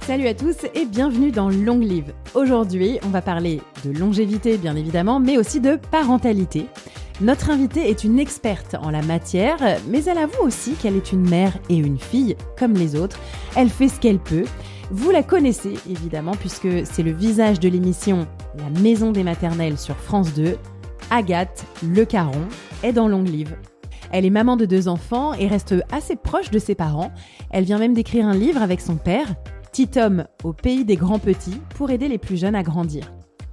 Salut à tous et bienvenue dans Long Live. Aujourd'hui, on va parler de longévité bien évidemment, mais aussi de parentalité. Notre invitée est une experte en la matière, mais elle avoue aussi qu'elle est une mère et une fille, comme les autres. Elle fait ce qu'elle peut. Vous la connaissez évidemment, puisque c'est le visage de l'émission La Maison des Maternelles sur France 2. Agathe Le Caron est dans Long Live. Elle est maman de 2 enfants et reste assez proche de ses parents. Elle vient même d'écrire un livre avec son père, Petit homme au pays des grands petits, pour aider les plus jeunes à grandir.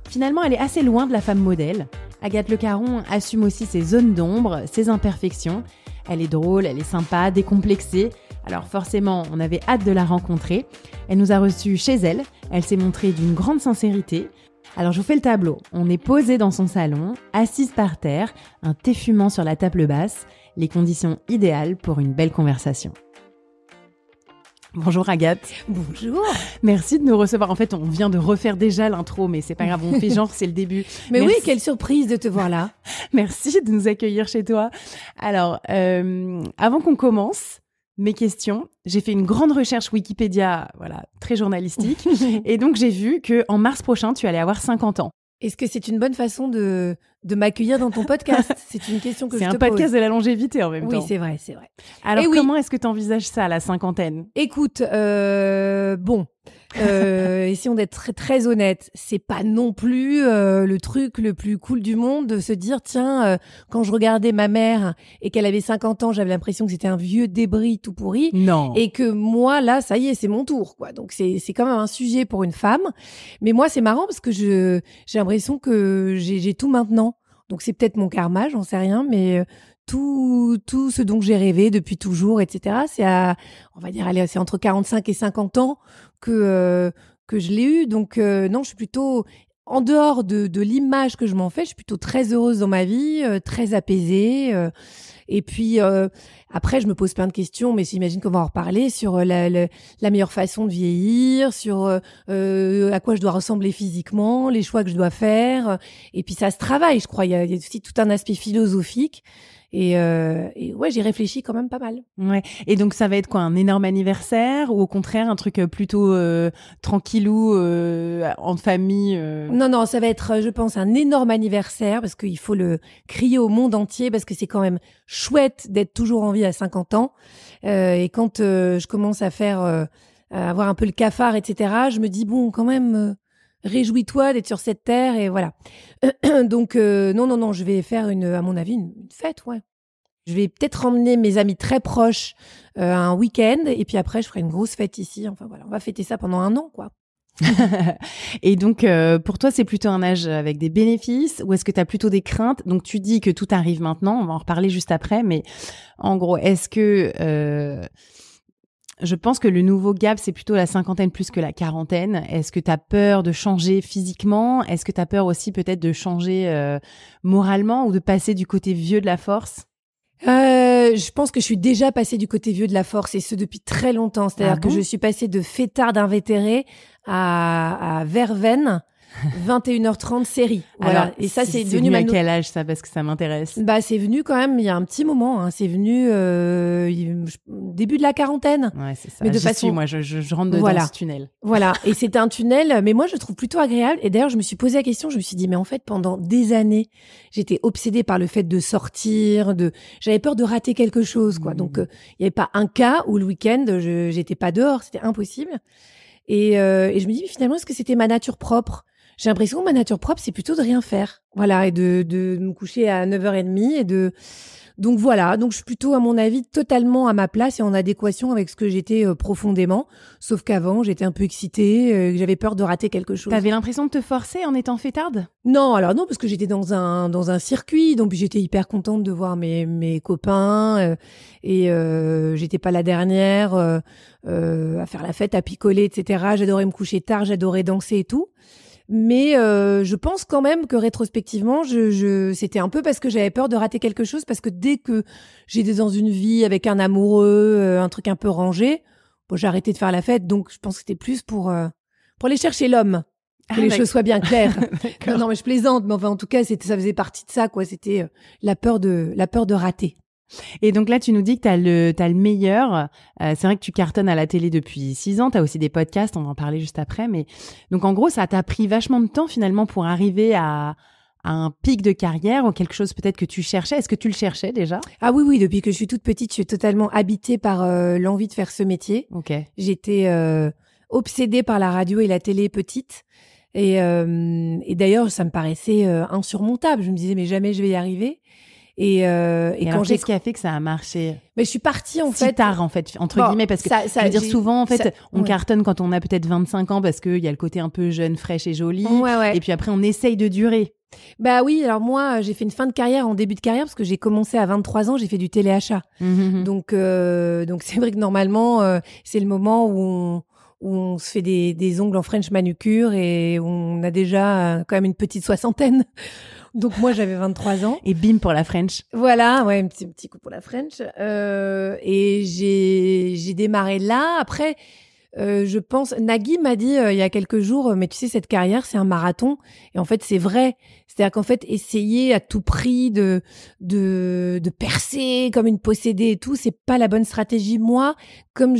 Finalement, elle est assez loin de la femme modèle. Agathe Le Caron assume aussi ses zones d'ombre, ses imperfections. Elle est drôle, elle est sympa, décomplexée. Alors forcément, on avait hâte de la rencontrer. Elle nous a reçus chez elle. Elle s'est montrée d'une grande sincérité. Alors je vous fais le tableau. On est posé dans son salon, assise par terre, un thé fumant sur la table basse. Les conditions idéales pour une belle conversation. Bonjour Agathe. Bonjour. Merci de nous recevoir. En fait, on vient de refaire déjà l'intro, mais c'est pas grave, on fait genre c'est le début. Mais Merci. oui, quelle surprise de te voir là. Merci de nous accueillir chez toi. Alors, avant qu'on commence mes questions, j'ai fait une grande recherche Wikipédia, voilà, très journalistique, et donc j'ai vu que en mars prochain, tu allais avoir 50 ans. Est-ce que c'est une bonne façon de m'accueilir dans ton podcast? C'est une question que je te pose. C'est un podcast de la longévité en même temps. Oui, c'est vrai, c'est vrai. Alors, comment est-ce que tu envisages ça, la cinquantaine? Écoute, essayons d'être très, très honnête. C'est pas non plus le truc le plus cool du monde de se dire, tiens, quand je regardais ma mère et qu'elle avait 50 ans, j'avais l'impression que c'était un vieux débris tout pourri. Non. Et que moi, là, ça y est, c'est mon tour, quoi. Donc, c'est quand même un sujet pour une femme. Mais moi, c'est marrant parce que j'ai l'impression que j'ai tout maintenant. Donc, c'est peut-être mon karma, j'en sais rien, mais tout ce dont j'ai rêvé depuis toujours, etc. On va dire, allez, c'est entre 45 et 50 ans que je l'ai eu. Donc, non, je suis plutôt, en dehors de l'image que je m'en fais, je suis plutôt très heureuse dans ma vie, très apaisée. Et puis, après, je me pose plein de questions, mais j'imagine qu'on va en reparler sur la meilleure façon de vieillir, sur à quoi je dois ressembler physiquement, les choix que je dois faire. Et puis, ça se travaille, je crois. Il y a aussi tout un aspect philosophique. Et ouais, j'y réfléchis quand même pas mal. Ouais. Et donc, ça va être quoi, un énorme anniversaire ou au contraire un truc plutôt tranquillou, en famille Non, ça va être, je pense, un énorme anniversaire parce qu'il faut le crier au monde entier parce que c'est quand même chouette d'être toujours en vie à 50 ans. Et quand je commence à avoir un peu le cafard, etc., je me dis, bon, quand même... réjouis-toi d'être sur cette terre et voilà. Donc non, je vais faire à mon avis une fête, ouais. Je vais peut-être emmener mes amis très proches un week-end et puis après je ferai une grosse fête ici. Enfin voilà, on va fêter ça pendant 1 an, quoi. Et donc pour toi c'est plutôt un âge avec des bénéfices ou est-ce que tu as plutôt des craintes? Donc tu dis que tout arrive maintenant, on va en reparler juste après, mais en gros est-ce que je pense que le nouveau gap, c'est plutôt la cinquantaine plus que la quarantaine. Est-ce que tu as peur de changer physiquement? Est-ce que tu as peur aussi peut-être de changer moralement ou de passer du côté vieux de la force? Je pense que je suis déjà passée du côté vieux de la force et ce depuis très longtemps. C'est-à-dire que je suis passée de fêtard d'invétéré à verveine. 21h30 série. Voilà. Alors, et ça, c'est devenu à quel âge ça? Parce que ça m'intéresse. Bah, c'est venu quand même il y a un petit moment. Hein. C'est venu début de la quarantaine. Ouais, c'est ça. Mais de façon, moi, je rentre dedans ce tunnel. Voilà. Et c'est un tunnel, mais moi, je le trouve plutôt agréable. Et d'ailleurs, je me suis posé la question. Je me suis dit, mais en fait, pendant des années, j'étais obsédée par le fait de sortir. J'avais peur de rater quelque chose, quoi. Donc, il y avait pas un cas où le week-end, j'étais pas dehors. C'était impossible. Et je me dis, mais finalement, est-ce que c'était ma nature propre? J'ai l'impression que ma nature propre, c'est plutôt de rien faire. Voilà, et de me coucher à 9h30 donc voilà, donc je suis plutôt à mon avis totalement à ma place et en adéquation avec ce que j'étais profondément, sauf qu'avant, j'étais un peu excitée, j'avais peur de rater quelque chose. T'avais l'impression de te forcer en étant fêtarde? Non, alors non, parce que j'étais dans un circuit, donc j'étais hyper contente de voir mes copains et j'étais pas la dernière à faire la fête, à picoler, etc. J'adorais me coucher tard, j'adorais danser et tout. Mais je pense quand même que rétrospectivement, c'était un peu parce que j'avais peur de rater quelque chose, parce que dès que j'étais dans une vie avec un amoureux, un truc un peu rangé, bon, j'ai arrêté de faire la fête. Donc je pense que c'était plus pour aller chercher l'homme, que les choses soient bien claires. Non, mais je plaisante, mais enfin en tout cas, ça faisait partie de ça, quoi. C'était la peur de rater. Et donc là, tu nous dis que t'as le meilleur. C'est vrai que tu cartonnes à la télé depuis 6 ans. T'as aussi des podcasts, on va en parler juste après. Mais donc en gros, ça t'a pris vachement de temps finalement pour arriver à un pic de carrière ou quelque chose peut-être que tu cherchais. Est-ce que tu le cherchais déjà? Ah oui, depuis que je suis toute petite, je suis totalement habitée par l'envie de faire ce métier. Ok. J'étais obsédée par la radio et la télé petite. Et d'ailleurs, ça me paraissait insurmontable. Je me disais, mais jamais je vais y arriver. Et quand qu'est-ce qui a fait que ça a marché? Mais je suis partie en si fait tard en fait entre guillemets, parce que je veux dire souvent en fait on cartonne quand on a peut-être 25 ans parce qu'il y a le côté un peu jeune, fraîche et jolie. Ouais. Et puis après on essaye de durer. Bah oui, alors moi j'ai fait une fin de carrière en début de carrière parce que j'ai commencé à 23 ans, j'ai fait du téléachat. Donc c'est vrai que normalement c'est le moment où on se fait des ongles en French manucure et on a déjà quand même une petite soixantaine. Donc moi j'avais 23 ans. Et bim pour la French. Voilà, ouais, un petit coup pour la French. Et j'ai démarré là. Après, je pense, Nagui m'a dit il y a quelques jours, mais tu sais, cette carrière, c'est un marathon. Et en fait, c'est vrai. C'est-à-dire qu'en fait, essayer à tout prix de percer comme une possédée et tout, c'est pas la bonne stratégie. Moi, comme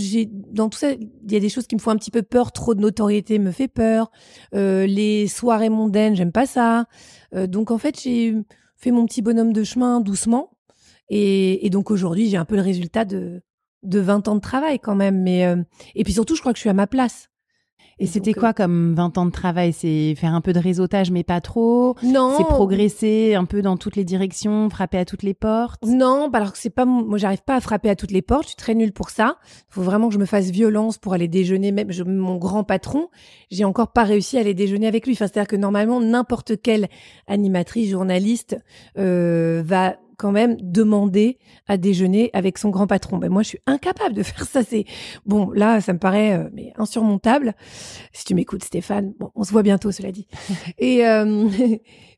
dans tout ça, il y a des choses qui me font un petit peu peur. Trop de notoriété me fait peur. Les soirées mondaines, j'aime pas ça. Donc en fait, j'ai fait mon petit bonhomme de chemin doucement. Et donc aujourd'hui, j'ai un peu le résultat de 20 ans de travail quand même. Et puis surtout, je crois que je suis à ma place. Et c'était quoi comme 20 ans de travail? C'est faire un peu de réseautage, mais pas trop? Non. C'est progresser un peu dans toutes les directions, frapper à toutes les portes? Non, alors que c'est pas moi, j'arrive pas à frapper à toutes les portes. Je suis très nulle pour ça. Il faut vraiment que je me fasse violence pour aller déjeuner. Même mon grand patron, j'ai encore pas réussi à aller déjeuner avec lui. Enfin, c'est-à-dire que normalement, n'importe quelle animatrice, journaliste va quand même demander à déjeuner avec son grand patron. Ben moi, je suis incapable de faire ça. Bon, là, ça me paraît mais insurmontable. Si tu m'écoutes, Stéphane, bon, on se voit bientôt, cela dit. Et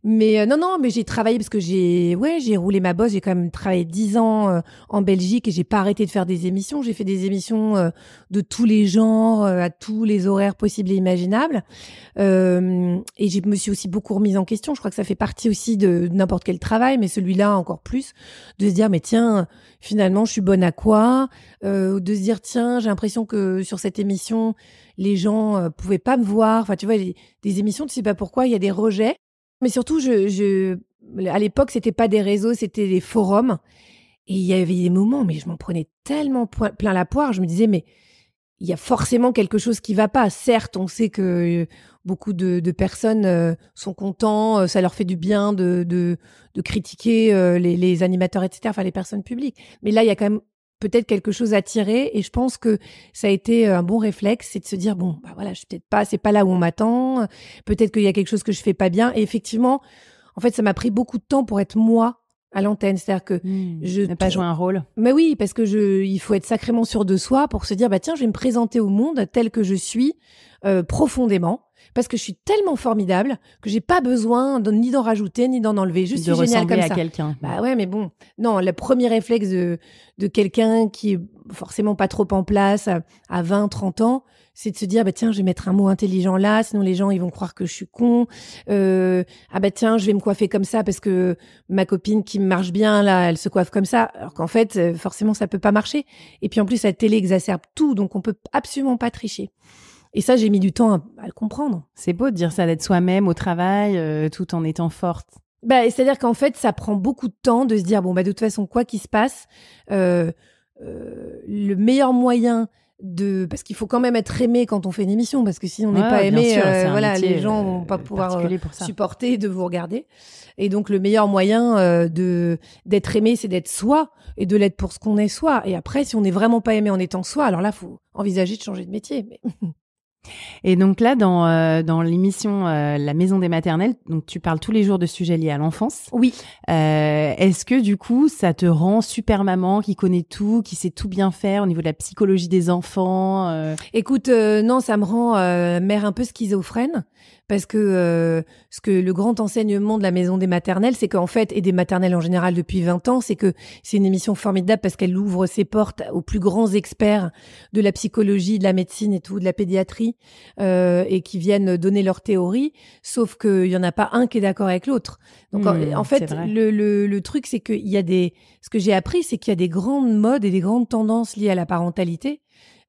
mais j'ai travaillé parce que j'ai roulé ma bosse. J'ai quand même travaillé 10 ans en Belgique et j'ai pas arrêté de faire des émissions. J'ai fait des émissions de tous les genres, à tous les horaires possibles et imaginables. Et je me suis aussi beaucoup remise en question. Je crois que ça fait partie aussi de n'importe quel travail, mais celui-là encore plus, de se dire mais tiens, finalement je suis bonne à quoi, de se dire tiens, j'ai l'impression que sur cette émission les gens pouvaient pas me voir. Enfin tu vois, des émissions, tu sais pas pourquoi il y a des rejets, mais surtout à l'époque c'était pas des réseaux, c'était des forums, et il y avait des moments mais je m'en prenais tellement plein la poire. Je me disais mais il y a forcément quelque chose qui va pas. Certes, on sait que beaucoup de personnes sont contents, ça leur fait du bien de critiquer les animateurs, etc., enfin les personnes publiques. Mais là, il y a quand même peut-être quelque chose à tirer, et je pense que ça a été un bon réflexe, c'est de se dire bon, bah voilà, je suis peut-être pas, c'est pas là où on m'attend. Peut-être qu'il y a quelque chose que je fais pas bien. Et effectivement, en fait, ça m'a pris beaucoup de temps pour être moi à l'antenne, c'est-à-dire que je n'ai pas joué un rôle. Mais oui, parce que il faut être sacrément sûr de soi pour se dire bah tiens, je vais me présenter au monde tel que je suis profondément, parce que je suis tellement formidable que j'ai pas besoin ni d'en rajouter ni d'en enlever. Je suis géniale comme ça. À quelqu'un. Bah ouais, mais bon, non, le premier réflexe de quelqu'un qui est forcément pas trop en place à 20, 30 ans, c'est de se dire bah tiens, je vais mettre un mot intelligent là, sinon les gens ils vont croire que je suis con. Ah bah tiens, je vais me coiffer comme ça parce que ma copine qui me marche bien là, elle se coiffe comme ça, alors qu'en fait forcément ça peut pas marcher. Et puis en plus la télé exacerbe tout, donc on peut absolument pas tricher. Et ça, j'ai mis du temps à le comprendre. C'est beau de dire ça, d'être soi-même au travail, tout en étant forte. Bah, c'est-à-dire qu'en fait, ça prend beaucoup de temps de se dire bon bah de toute façon quoi qu'il se passe, le meilleur moyen parce qu'il faut quand même être aimé quand on fait une émission, parce que si on n'est pas aimé, sûr, voilà, les gens vont pas pouvoir supporter de vous regarder. Et donc le meilleur moyen d'être aimé, c'est d'être soi et de l'être pour ce qu'on est soi. Et après, si on n'est vraiment pas aimé en étant soi, alors là, faut envisager de changer de métier. Mais... Et donc là, dans l'émission La Maison des Maternelles, donc tu parles tous les jours de sujets liés à l'enfance. Oui. Est-ce que du coup, ça te rend super maman qui connaît tout, qui sait tout bien faire au niveau de la psychologie des enfants? Écoute, non, ça me rend mère un peu schizophrène, parce que ce que le grand enseignement de la Maison des maternelles, c'est qu'en fait, et des maternelles en général depuis 20 ans, c'est que c'est une émission formidable parce qu'elle ouvre ses portes aux plus grands experts de la psychologie, de la médecine et tout, de la pédiatrie, et qui viennent donner leur théorie, sauf qu'il y en a pas un qui est d'accord avec l'autre. Donc en fait, le truc, c'est qu'il y a ce que j'ai appris, c'est qu'il y a des grandes modes et des grandes tendances liées à la parentalité.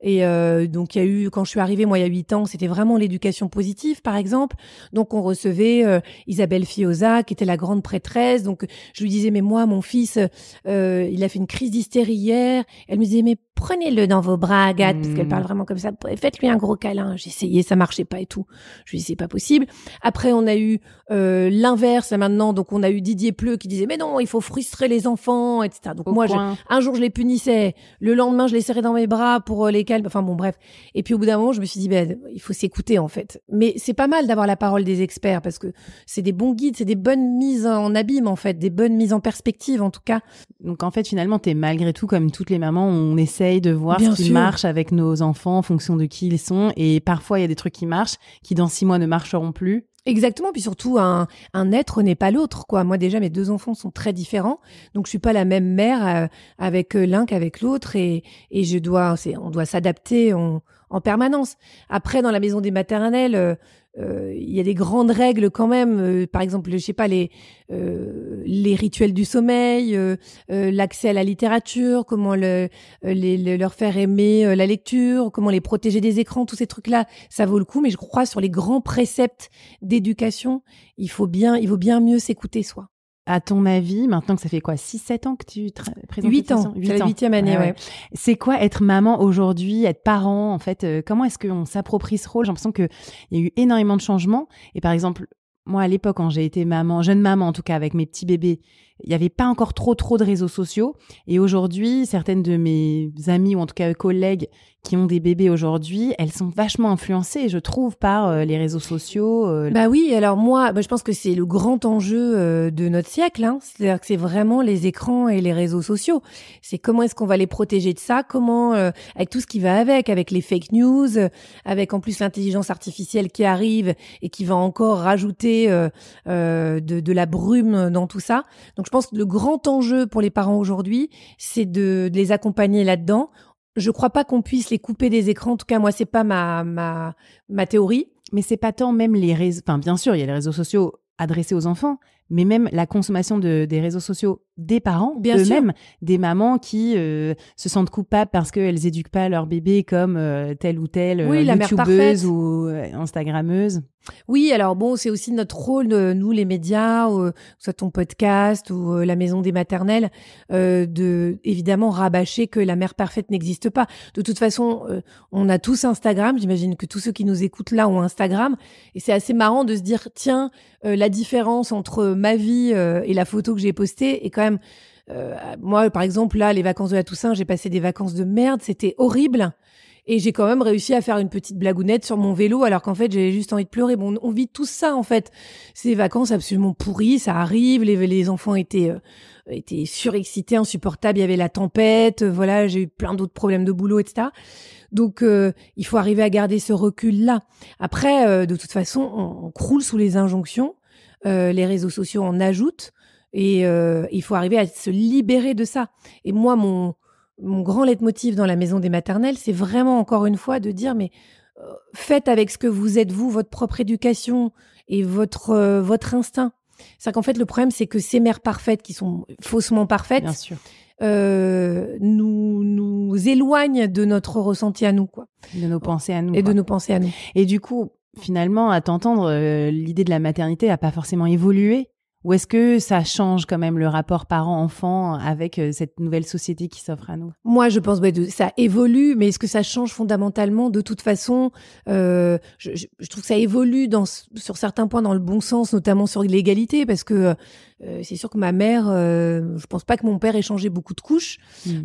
Et donc il y a eu, quand je suis arrivée, moi il y a 8 ans, c'était vraiment l'éducation positive par exemple. Donc on recevait Isabelle Fioza qui était la grande prêtresse. Donc je lui disais mais moi mon fix il a fait une crise d'hystérie hier. Elle me disait mais prenez-le dans vos bras Agathe parce qu'elle parle vraiment comme ça. Faites-lui un gros câlin. J'ai essayé, ça marchait pas et tout. Je lui dis c'est pas possible. Après on a eu l'inverse maintenant. Donc on a eu Didier Pleu qui disait mais non il faut frustrer les enfants etc. Donc moi un jour je les punissais, le lendemain je les serrais dans mes bras pour les calmer. Enfin bon bref. Et puis au bout d'un moment je me suis dit il faut s'écouter en fait. Mais c'est pas mal d'avoir la parole des experts parce que c'est des bons guides, c'est des bonnes mises en abîme en fait, des bonnes mises en perspective en tout cas. Donc en fait finalement t'es malgré tout comme toutes les mamans, on essaie de voir ce qui marche avec nos enfants en fonction de qui ils sont, et parfois il y a des trucs qui marchent qui dans 6 mois ne marcheront plus. Exactement, puis surtout un être n'est pas l'autre quoi. Moi déjà mes 2 enfants sont très différents, donc je suis pas la même mère avec l'un qu'avec l'autre, et on doit s'adapter en permanence. Après dans la maison des maternelles il y a des grandes règles quand même, par exemple je sais pas les rituels du sommeil, l'accès à la littérature, comment leur faire aimer la lecture, comment les protéger des écrans, tous ces trucs là ça vaut le coup, mais je crois sur les grands préceptes d'éducation il vaut bien mieux s'écouter soi. À ton avis, maintenant que ça fait quoi, 6-7 ans que tu présentes 8 ans, c'est la 8e année, ouais. C'est quoi être maman aujourd'hui, être parent, en fait, comment est-ce qu'on s'approprie ce rôle? J'ai l'impression qu'il y a eu énormément de changements. Et par exemple, moi, à l'époque, quand j'ai été maman, jeune maman en tout cas, avec mes petits bébés, il n'y avait pas encore trop de réseaux sociaux. Et aujourd'hui, certaines de mes amies, ou en tout cas collègues qui ont des bébés aujourd'hui, elles sont vachement influencées, je trouve, par les réseaux sociaux. Bah oui, alors moi, je pense que c'est le grand enjeu de notre siècle. Hein. C'est-à-dire que c'est vraiment les écrans et les réseaux sociaux. C'est comment est-ce qu'on va les protéger de ça, comment, avec tout ce qui va avec les fake news, avec en plus l'intelligence artificielle qui arrive et qui va encore rajouter de la brume dans tout ça. Donc je pense que le grand enjeu pour les parents aujourd'hui, c'est de les accompagner là-dedans. Je crois pas qu'on puisse les couper des écrans. En tout cas, moi, c'est pas ma théorie. Mais c'est pas tant même les réseaux. Enfin, bien sûr, il y a les réseaux sociaux adressés aux enfants, mais même la consommation des réseaux sociaux des parents, bien eux-mêmes, sûr. des mamans qui se sentent coupables parce qu'elles éduquent pas leur bébé comme telle ou telle youtubeuse ou instagrammeuse. Oui, alors bon, c'est aussi notre rôle, nous les médias, soit ton podcast ou la maison des maternelles, de évidemment rabâcher que la mère parfaite n'existe pas. De toute façon, on a tous Instagram. J'imagine que tous ceux qui nous écoutent là ont Instagram, et c'est assez marrant de se dire tiens, la différence entre ma vie et la photo que j'ai postée est quand même. Moi, par exemple, là, les vacances de la Toussaint, j'ai passé des vacances de merde, c'était horrible. Et j'ai quand même réussi à faire une petite blagounette sur mon vélo, alors qu'en fait, j'avais juste envie de pleurer. Bon, on vit tout ça, en fait. Ces vacances absolument pourries, ça arrive. Les enfants étaient surexcités, insupportables. Il y avait la tempête. Voilà, j'ai eu plein d'autres problèmes de boulot, etc. Donc, il faut arriver à garder ce recul-là. Après, de toute façon, on croule sous les injonctions. Les réseaux sociaux en ajoutent. Et il faut arriver à se libérer de ça. Et moi, mon grand leitmotiv dans la maison des maternelles, c'est vraiment encore une fois de dire mais faites avec ce que vous êtes vous, votre propre éducation et votre instinct. C'est qu'en fait le problème c'est que ces mères parfaites qui sont faussement parfaites, bien sûr, nous éloignent de notre ressenti à nous quoi, de nos pensées à nous et de nos pensées à nous. Et du coup, finalement, à t'entendre, l'idée de la maternité a pas forcément évolué. Ou est-ce que ça change quand même le rapport parent-enfant avec cette nouvelle société qui s'offre à nous? Moi, je pense ça évolue, mais est-ce que ça change fondamentalement? De toute façon, je trouve que ça évolue sur certains points dans le bon sens, notamment sur l'égalité, parce que c'est sûr que ma mère, je pense pas que mon père ait changé beaucoup de couches.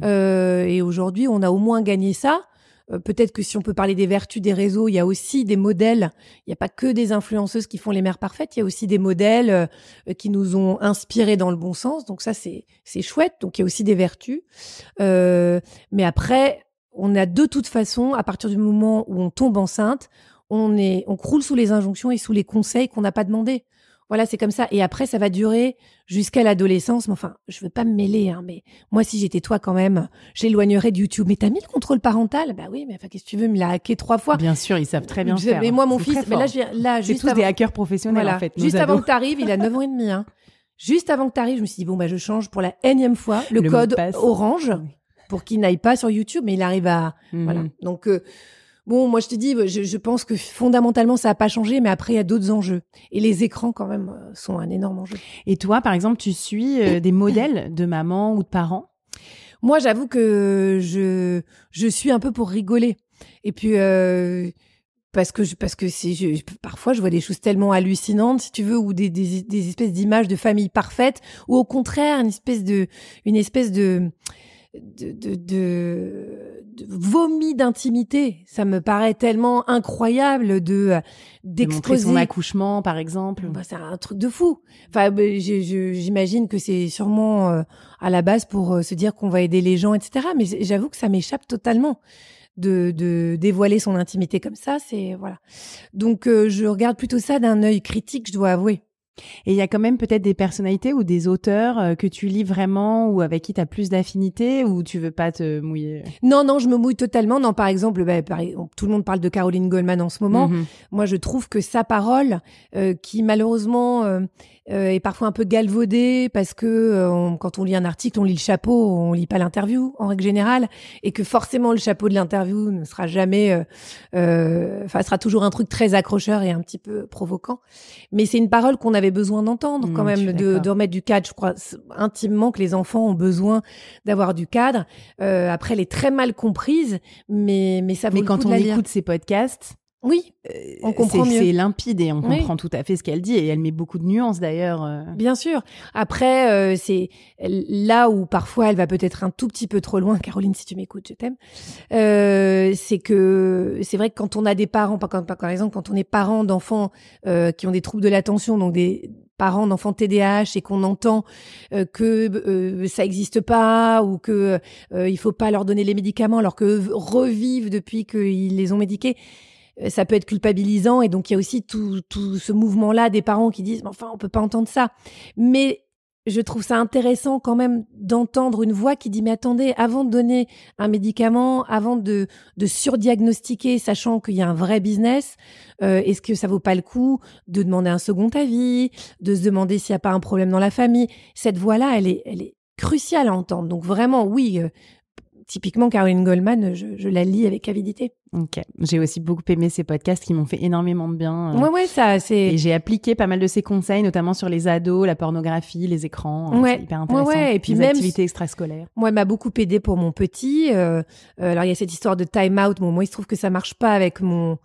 Et aujourd'hui, on a au moins gagné ça. Peut-être que si on peut parler des vertus des réseaux, il y a aussi des modèles. Il n'y a pas que des influenceuses qui font les mères parfaites. Il y a aussi des modèles qui nous ont inspirés dans le bon sens. Donc ça, c'est chouette. Donc il y a aussi des vertus. Mais après, on a de toute façon, à partir du moment où on tombe enceinte, on croule sous les injonctions et sous les conseils qu'on n'a pas demandé. Voilà, c'est comme ça. Et après, ça va durer jusqu'à l'adolescence. Mais enfin, je veux pas me mêler, hein, mais moi, si j'étais toi, quand même, j'éloignerais de YouTube. Mais t'as mis le contrôle parental? Bah oui, mais enfin, qu'est-ce que tu veux? Me l'a hacké 3 fois. Bien sûr, ils savent très bien faire. Mais moi, mon C'est fils, très mais fort. là, C'est juste tous avant, des hackers professionnels, voilà, en fait. juste nos avant ados. que t'arrives, il a 9 ans et demi, hein. Juste avant que t'arrives, je me suis dit, bon, bah, je change pour la énième fois le Le mot code de passe. orange Oui. pour qu'il n'aille pas sur YouTube, mais il arrive à, Mhm. voilà. Donc, bon, moi, je te dis, je pense que fondamentalement, ça n'a pas changé, mais après, il y a d'autres enjeux. Et les écrans, quand même, sont un énorme enjeu. Et toi, par exemple, tu suis des modèles de maman ou de parents? Moi, j'avoue que je suis un peu pour rigoler. Et puis, parce que parfois, je vois des choses tellement hallucinantes, si tu veux, ou des espèces d'images de famille parfaite, ou au contraire, une espèce de vomi d'intimité. Ça me paraît tellement incroyable De montrer d'exposer. son accouchement, par exemple. Bah, c'est un truc de fou. Enfin, j'imagine que c'est sûrement à la base pour se dire qu'on va aider les gens, etc. Mais j'avoue que ça m'échappe totalement de dévoiler son intimité comme ça. C'est voilà. Donc je regarde plutôt ça d'un œil critique, je dois avouer. Et il y a quand même peut-être des personnalités ou des auteurs que tu lis vraiment ou avec qui tu as plus d'affinité ou tu veux pas te mouiller? Non, je me mouille totalement. Non, par exemple, tout le monde parle de Caroline Goldman en ce moment. Mhm. Moi, je trouve que sa parole, qui malheureusement est parfois un peu galvaudée parce que quand on lit un article, on lit le chapeau, on lit pas l'interview en règle générale, et que forcément le chapeau de l'interview ne sera jamais, sera toujours un truc très accrocheur et un petit peu provoquant. Mais c'est une parole qu'on avait besoin d'entendre quand Je suis même, d'accord. de remettre du cadre. Je crois intimement que les enfants ont besoin d'avoir du cadre. Après, elle est très mal comprise, mais ça vaut Mais le quand coup de on la lire. écoute ses podcasts, Oui, on comprend mieux. c'est limpide et on Oui. comprend tout à fait ce qu'elle dit et elle met beaucoup de nuances d'ailleurs. Bien sûr. Après, c'est là où parfois elle va peut-être un tout petit peu trop loin. Caroline, si tu m'écoutes, je t'aime. C'est vrai que quand on a des parents, par exemple, quand on est parent d'enfants qui ont des troubles de l'attention, donc des parents d'enfants TDAH, et qu'on entend que ça existe pas ou que il faut pas leur donner les médicaments alors que revivent depuis qu'ils les ont médiqués. Ça peut être culpabilisant, et donc il y a aussi tout ce mouvement-là des parents qui disent « mais enfin, on peut pas entendre ça ». Mais je trouve ça intéressant quand même d'entendre une voix qui dit « mais attendez, avant de donner un médicament, avant de surdiagnostiquer, sachant qu'il y a un vrai business, est-ce que ça vaut pas le coup de demander un second avis, de se demander s'il n'y a pas un problème dans la famille ?» Cette voix-là, elle est cruciale à entendre. Donc vraiment, oui, typiquement Caroline Goldman, je la lis avec avidité. Ok. J'ai aussi beaucoup aimé ces podcasts qui m'ont fait énormément de bien. Ouais, ça, c'est... Et j'ai appliqué pas mal de ses conseils, notamment sur les ados, la pornographie, les écrans. Ouais. C'est hyper intéressant. Ouais. Et puis les même activités extrascolaires. Moi, elle m'a beaucoup aidée pour mon petit. Alors, il y a cette histoire de time-out. Bon, moi, il se trouve que ça marche pas avec mon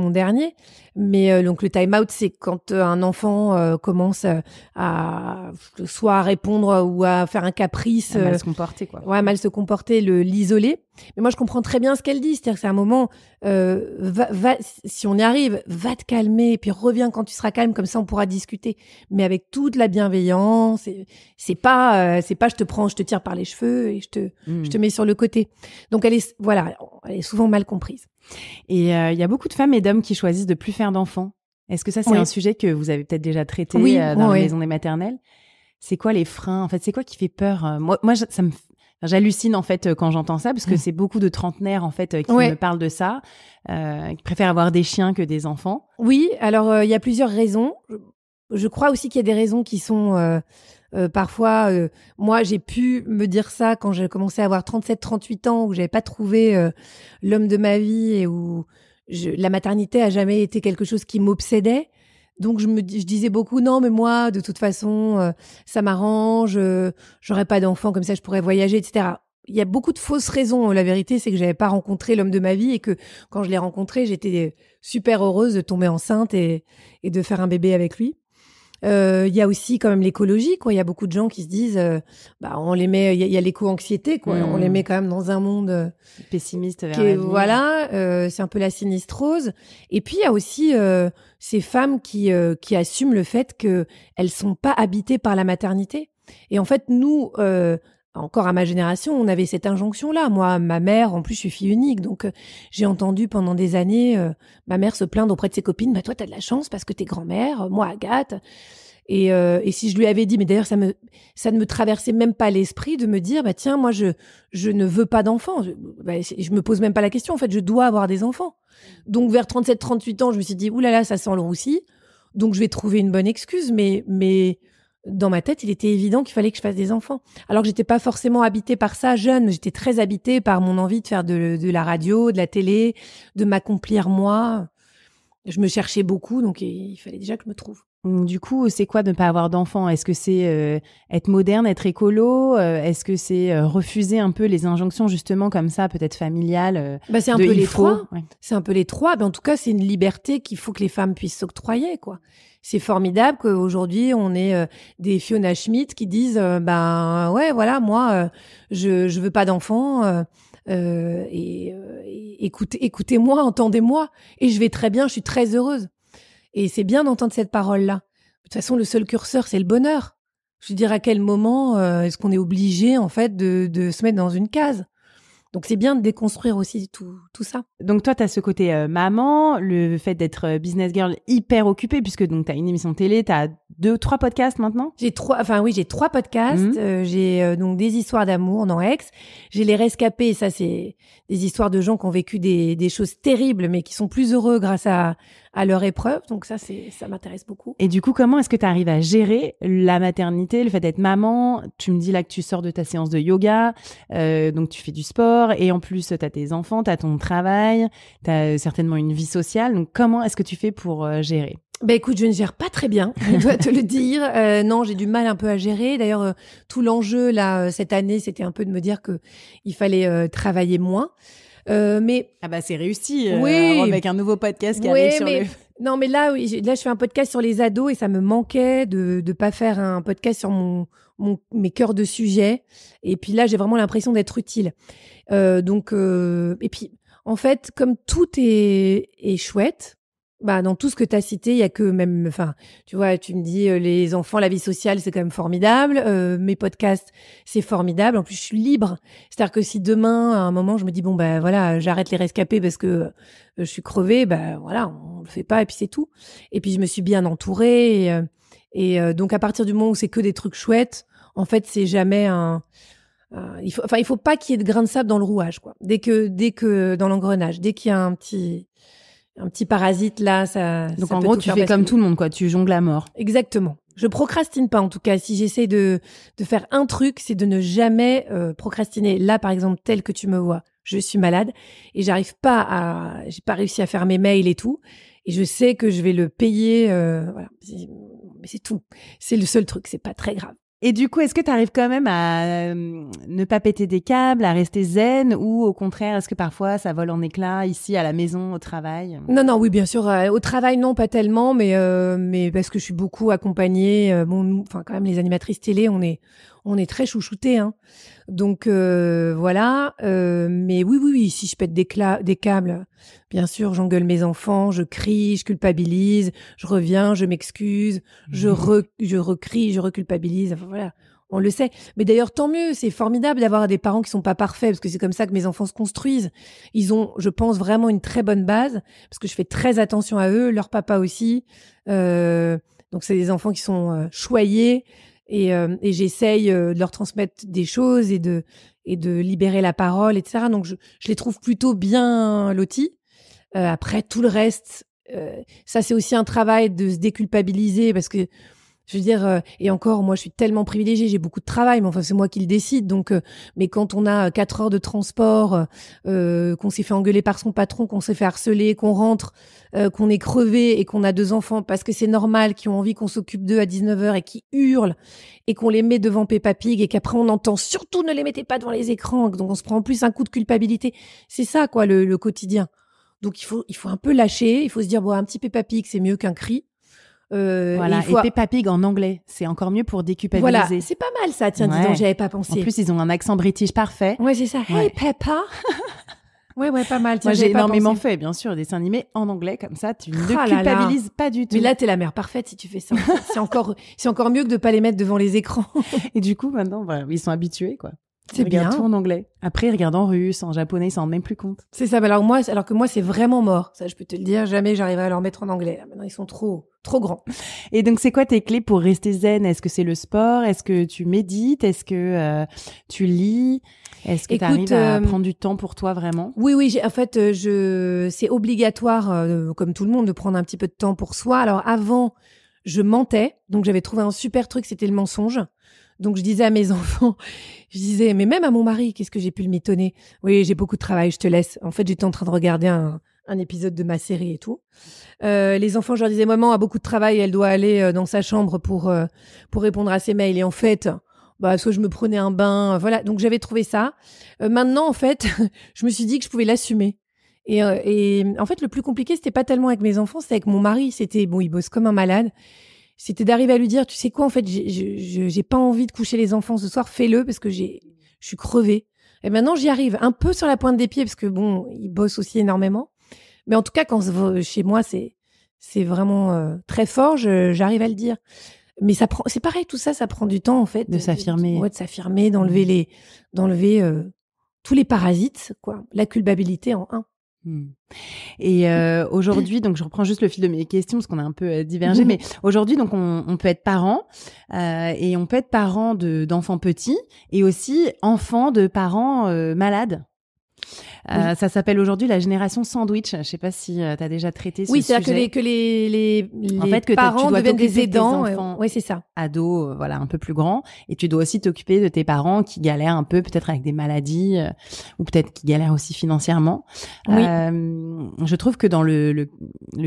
dernier. Mais donc, le time-out, c'est quand un enfant commence à soit à répondre ou à faire un caprice. À mal se comporter, quoi. Ouais, mal se comporter, l'isoler. Mais moi, je comprends très bien ce qu'elle dit. C'est-à-dire que c'est un moment, si on y arrive, va te calmer, et puis reviens quand tu seras calme, comme ça on pourra discuter. Mais avec toute la bienveillance. C'est pas je te tire par les cheveux et je te mets sur le côté. Donc elle est souvent mal comprise. Et il y a beaucoup de femmes et d'hommes qui choisissent de plus faire d'enfants. Est-ce que ça, c'est Oui. un sujet que vous avez peut-être déjà traité Oui, dans oui. la maison des maternelles? C'est quoi les freins? En fait, c'est quoi qui fait peur? Moi, j'hallucine en fait quand j'entends ça, parce que c'est beaucoup de trentenaires en fait qui me parlent de ça, qui préfèrent avoir des chiens que des enfants. Oui, alors il y a plusieurs raisons. Je crois aussi qu'il y a des raisons qui sont parfois. Moi, j'ai pu me dire ça quand j'ai commencé à avoir 37-38 ans, où j'avais pas trouvé l'homme de ma vie et où la maternité a jamais été quelque chose qui m'obsédait. Donc je disais beaucoup non, mais moi de toute façon ça m'arrange, j'aurais pas d'enfant, comme ça je pourrais voyager, etc. Il y a beaucoup de fausses raisons. La vérité, c'est que j'avais pas rencontré l'homme de ma vie, et que quand je l'ai rencontré, j'étais super heureuse de tomber enceinte et de faire un bébé avec lui. Il y a aussi quand même l'écologie, quoi. Il y a beaucoup de gens qui se disent on les met, il y a l'éco-anxiété, quoi. On les met quand même dans un monde pessimiste vers l'avenir. Voilà, c'est un peu la sinistrose. Et puis il y a aussi ces femmes qui assument le fait que elles sont pas habitées par la maternité. Et en fait, nous encore à ma génération, on avait cette injonction-là. Moi, ma mère, en plus, je suis fille unique, donc j'ai entendu pendant des années ma mère se plaindre auprès de ses copines. Bah toi, t'as de la chance parce que t'es grand-mère, moi, Agathe. Et si je lui avais dit, mais d'ailleurs, ça ne me traversait même pas l'esprit de me dire, bah tiens, moi, je ne veux pas d'enfants. Je me pose même pas la question. En fait, je dois avoir des enfants. Donc, vers 37, 38 ans, je me suis dit, oulala, ça sent le roussi. Donc, je vais trouver une bonne excuse. Mais dans ma tête, il était évident qu'il fallait que je fasse des enfants. Alors que j'étais pas forcément habitée par ça jeune. J'étais très habitée par mon envie de faire de la radio, de la télé, de m'accomplir moi. Je me cherchais beaucoup, donc il fallait déjà que je me trouve. Du coup, c'est quoi de ne pas avoir d'enfants? Est-ce que c'est être moderne, être écolo? Est-ce que c'est refuser un peu les injonctions justement comme ça, peut-être familiales? C'est un peu les trois. Ouais. C'est un peu les trois. En tout cas, c'est une liberté qu'il faut que les femmes puissent s'octroyer, quoi. C'est formidable qu'aujourd'hui on ait des Fiona Schmidt qui disent ouais, voilà, moi je veux pas d'enfants. Écoutez-moi, entendez-moi, et je vais très bien, je suis très heureuse. Et c'est bien d'entendre cette parole-là. De toute façon, le seul curseur, c'est le bonheur. Je veux dire, à quel moment est-ce qu'on est obligé, en fait, de se mettre dans une case? Donc, c'est bien de déconstruire aussi tout ça. Donc, toi, tu as ce côté maman, le fait d'être business girl hyper occupée, puisque tu as une émission de télé, tu as 2-3 podcasts maintenant? J'ai 3 podcasts. J'ai donc des histoires d'amour dans Aix. J'ai les rescapés, ça, c'est des histoires de gens qui ont vécu des choses terribles, mais qui sont plus heureux grâce à leur épreuve. Donc ça m'intéresse beaucoup. Et du coup, comment est-ce que tu arrives à gérer la maternité, le fait d'être maman? Tu me dis là que tu sors de ta séance de yoga, donc tu fais du sport, et en plus, tu as tes enfants, tu as ton travail, tu as certainement une vie sociale. Donc comment est-ce que tu fais pour gérer? Écoute, je ne gère pas très bien, je dois te le dire. Non, j'ai du mal un peu à gérer. D'ailleurs, tout l'enjeu là cette année, c'était un peu de me dire que il fallait travailler moins. Mais c'est réussi. Oui, avec un nouveau podcast qui arrive sur le. Non, mais là, je fais un podcast sur les ados et ça me manquait de pas faire un podcast sur mes cœurs de sujet. Et puis là, j'ai vraiment l'impression d'être utile. Et puis en fait, comme tout est chouette. Dans tout ce que tu as cité, il y a que même, tu vois, tu me dis les enfants, la vie sociale, c'est quand même formidable. Mes podcasts, c'est formidable. En plus, je suis libre. C'est-à-dire que si demain, à un moment, je me dis voilà, j'arrête les rescapés parce que je suis crevée, voilà, on le fait pas et puis c'est tout. Et puis je me suis bien entourée et donc à partir du moment où c'est que des trucs chouettes, en fait, c'est jamais il faut pas qu'il y ait de grains de sable dans le rouage, quoi. Dès que dans l'engrenage, dès qu'il y a un petit parasite là, ça. Donc ça en peut gros, tout tu faire fais comme basculer. tout le monde, quoi. Tu jongles à mort. Exactement. Je procrastine pas en tout cas. Si j'essaie de faire un truc, c'est de ne jamais procrastiner. Là, par exemple, tel que tu me vois, je suis malade et j'ai pas réussi à faire mes mails et tout. Et je sais que je vais le payer. Voilà. Mais c'est tout. C'est le seul truc. C'est pas très grave. Et du coup, est-ce que tu arrives quand même à ne pas péter des câbles, à rester zen, ou au contraire, est-ce que parfois ça vole en éclats ici à la maison, au travail? Non, oui, bien sûr. Au travail, non, pas tellement, mais parce que je suis beaucoup accompagnée. Quand même, les animatrices télé, on est très chouchoutées, hein. Donc voilà. Mais oui, si je pète des câbles, bien sûr, j'engueule mes enfants, je crie, je culpabilise, je reviens, je m'excuse, je recrie, je reculpabilise. Enfin voilà, on le sait. Mais d'ailleurs, tant mieux. C'est formidable d'avoir des parents qui sont pas parfaits parce que c'est comme ça que mes enfants se construisent. Ils ont, je pense, vraiment une très bonne base parce que je fais très attention à eux, leur papa aussi. Donc c'est des enfants qui sont choyés. Et j'essaye de leur transmettre des choses et de libérer la parole, etc. Donc je les trouve plutôt bien lotis. Après tout le reste, ça c'est aussi un travail de se déculpabiliser parce que je veux dire, et encore, moi je suis tellement privilégiée, j'ai beaucoup de travail, mais enfin c'est moi qui le décide. Donc, mais quand on a 4 heures de transport, qu'on s'est fait engueuler par son patron, qu'on s'est fait harceler, qu'on rentre, qu'on est crevé et qu'on a 2 enfants parce que c'est normal, qui ont envie qu'on s'occupe d'eux à 19h et qui hurlent et qu'on les met devant Peppa Pig et qu'après on entend surtout ne les mettez pas devant les écrans, donc on se prend en plus un coup de culpabilité. C'est ça quoi le quotidien. Donc il faut un peu lâcher, il faut se dire un petit Peppa Pig c'est mieux qu'un cri. Voilà, et Peppa Pig en anglais, c'est encore mieux pour déculpabiliser. Voilà, c'est pas mal ça, tiens, dis donc, j'y avais pas pensé. En plus, ils ont un accent british parfait. Ouais, c'est ça. Hey Peppa. Ouais, pas mal. Tiens, moi, j'ai énormément fait, bien sûr, des dessins animés en anglais, comme ça, tu ne culpabilises pas du tout. Mais là, t'es la mère parfaite si tu fais ça. C'est encore mieux que de pas les mettre devant les écrans. Et du coup, maintenant, ils sont habitués, quoi. C'est bien. Tout en anglais. Après, ils regardent en russe, en japonais, ils s'en rendent même plus compte. C'est ça. Alors que moi, c'est vraiment mort. Ça, je peux te le dire. Jamais j'arriverai à leur mettre en anglais. Là. Maintenant, ils sont trop grands. Et donc, c'est quoi tes clés pour rester zen? Est-ce que c'est le sport? Est-ce que tu médites? Est-ce que tu lis? Est-ce que tu arrives à prendre du temps pour toi vraiment? Oui. En fait, c'est obligatoire, comme tout le monde, de prendre un petit peu de temps pour soi. Alors, avant, je mentais. Donc, j'avais trouvé un super truc, c'était le mensonge. Donc, je disais à mes enfants, mais même à mon mari, qu'est-ce que j'ai pu le mitonner? Oui, j'ai beaucoup de travail, je te laisse. En fait, j'étais en train de regarder un épisode de ma série et tout. Les enfants, je leur disais, maman a beaucoup de travail, elle doit aller dans sa chambre pour répondre à ses mails. Et en fait, soit je me prenais un bain, voilà. Donc, j'avais trouvé ça. Maintenant, en fait, je me suis dit que je pouvais l'assumer. Et en fait, le plus compliqué, c'était pas tellement avec mes enfants, c'était avec mon mari. Il bosse comme un malade. C'était d'arriver à lui dire, tu sais quoi, en fait, j'ai pas envie de coucher les enfants ce soir, fais-le parce que je suis crevée. Et maintenant, j'y arrive un peu sur la pointe des pieds parce que bon, il bosse aussi énormément. Mais en tout cas, chez moi, c'est vraiment très fort, j'arrive à le dire. Mais c'est pareil, tout ça, ça prend du temps en fait. De s'affirmer. De s'affirmer, d'enlever tous les parasites, quoi. La culpabilité en un. Et aujourd'hui, donc je reprends juste le fil de mes questions parce qu'on a un peu divergé, mais aujourd'hui, donc on peut être parent et on peut être parent d'enfants petits et aussi enfant de parents malades. Ça s'appelle aujourd'hui la génération sandwich. Je sais pas si tu as déjà traité ce sujet. Oui, c'est-à-dire que les en fait, parents deviennent des aidants. Oui, c'est ça. Ados, voilà, un peu plus grands. Et tu dois aussi t'occuper de tes parents qui galèrent un peu, peut-être avec des maladies, ou peut-être qui galèrent aussi financièrement. Oui. Je trouve que dans le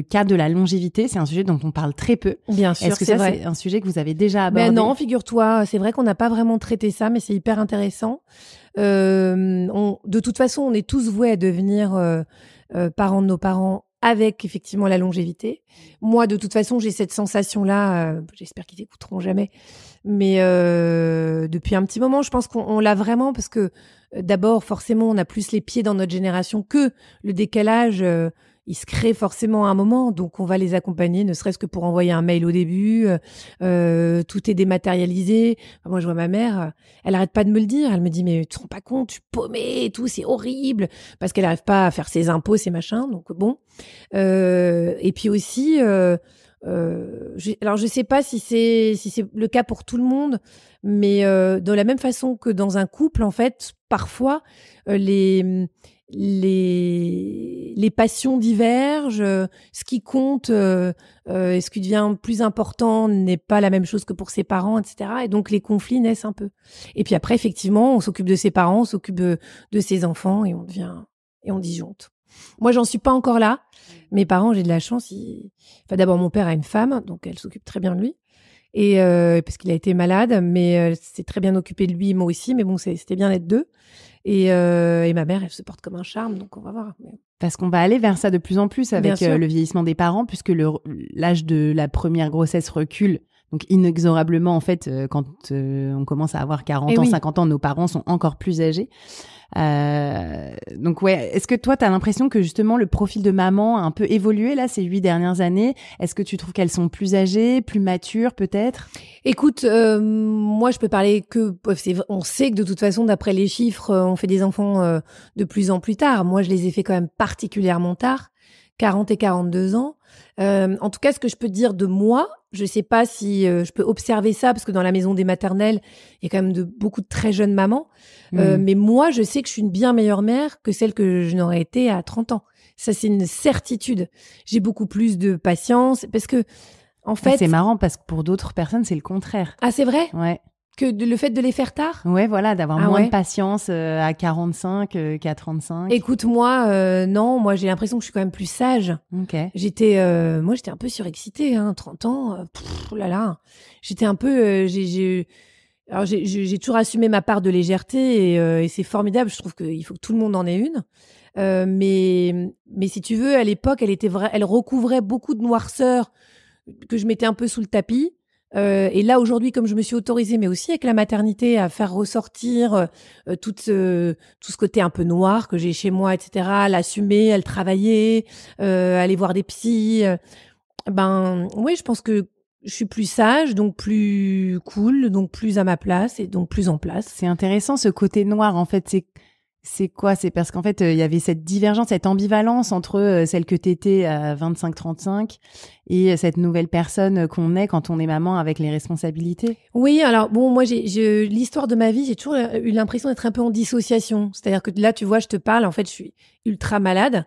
cadre de la longévité, c'est un sujet dont on parle très peu. Bien sûr, Est-ce que c'est un sujet que vous avez déjà abordé? Ben non, figure-toi, c'est vrai qu'on n'a pas vraiment traité ça, mais c'est hyper intéressant. De toute façon, on est tous voués à devenir parents de nos parents avec effectivement la longévité. Moi, de toute façon, j'ai cette sensation-là. J'espère qu'ils écouteront jamais. Mais depuis un petit moment, je pense qu'on l'a vraiment parce que d'abord, forcément, on a plus les pieds dans notre génération que le décalage. Il se crée forcément à un moment, donc on va les accompagner, ne serait-ce que pour envoyer un mail au début. Tout est dématérialisé. Enfin, moi, je vois ma mère, elle arrête pas de me le dire. Elle me dit, mais tu te rends pas compte, tu es paumée et tout, c'est horrible, parce qu'elle arrive pas à faire ses impôts, ses machins. Donc bon. Et puis aussi, alors je sais pas si c'est le cas pour tout le monde, mais de la même façon que dans un couple, en fait, parfois les passions divergent, ce qui compte et ce qui devient plus important n'est pas la même chose que pour ses parents, etc. Et donc les conflits naissent un peu. Et puis après, effectivement, on s'occupe de ses parents, on s'occupe de ses enfants et on disjoncte. Moi, j'en suis pas encore là. Mes parents, j'ai de la chance. Enfin, d'abord, mon père a une femme, donc elle s'occupe très bien de lui. Et parce qu'il a été malade, mais elle s'est très bien occupée de lui, moi aussi. Mais bon, c'était bien d'être deux. Et ma mère, elle se porte comme un charme, donc on va voir. Parce qu'on va aller vers ça de plus en plus avec le vieillissement des parents, puisque l'âge de la première grossesse recule. Donc inexorablement, en fait, quand on commence à avoir 40 ans, 50 ans, nos parents sont encore plus âgés. Donc ouais, est-ce que toi, tu as l'impression que justement le profil de maman a un peu évolué là ces 8 dernières années? Est-ce que tu trouves qu'elles sont plus âgées, plus matures peut-être? Écoute, moi je peux parler on sait que de toute façon, d'après les chiffres, on fait des enfants de plus en plus tard. Moi, je les ai fait quand même particulièrement tard, 40 et 42 ans. En tout cas, ce que je peux dire de moi, je sais pas si je peux observer ça, parce que dans la maison des maternelles, il y a quand même beaucoup de très jeunes mamans. Mais moi, je sais que je suis une bien meilleure mère que celle que je n'aurais été à 30 ans. Ça, c'est une certitude. J'ai beaucoup plus de patience, parce que, en fait... C'est marrant, parce que pour d'autres personnes, c'est le contraire. Ah, c'est vrai? Ouais. Que le fait de les faire tard? Ouais, voilà, d'avoir moins de patience à 45 qu'à 35. Écoute, moi, non, moi j'ai l'impression que je suis quand même plus sage. Okay. J'étais un peu surexcitée, 30 ans, là là. J'étais un peu, j'ai toujours assumé ma part de légèreté et c'est formidable. Je trouve qu'il faut que tout le monde en ait une. Mais si tu veux, à l'époque, elle recouvrait beaucoup de noirceur que je mettais un peu sous le tapis. Et là, aujourd'hui, comme je me suis autorisée, mais aussi avec la maternité, à faire ressortir tout ce côté un peu noir que j'ai chez moi, etc., à l'assumer, à le travailler, aller voir des psys. Oui, je pense que je suis plus sage, donc plus cool, donc plus à ma place et donc plus en place. C'est intéressant ce côté noir. En fait, c'est quoi? C'est parce qu'en fait, il y avait cette divergence, cette ambivalence entre celle que t'étais à 25-35 et cette nouvelle personne qu'on est quand on est maman avec les responsabilités. Oui, alors bon, moi, l'histoire de ma vie, j'ai toujours eu l'impression d'être un peu en dissociation. C'est-à-dire que là, tu vois, je te parle, en fait, je suis ultra malade.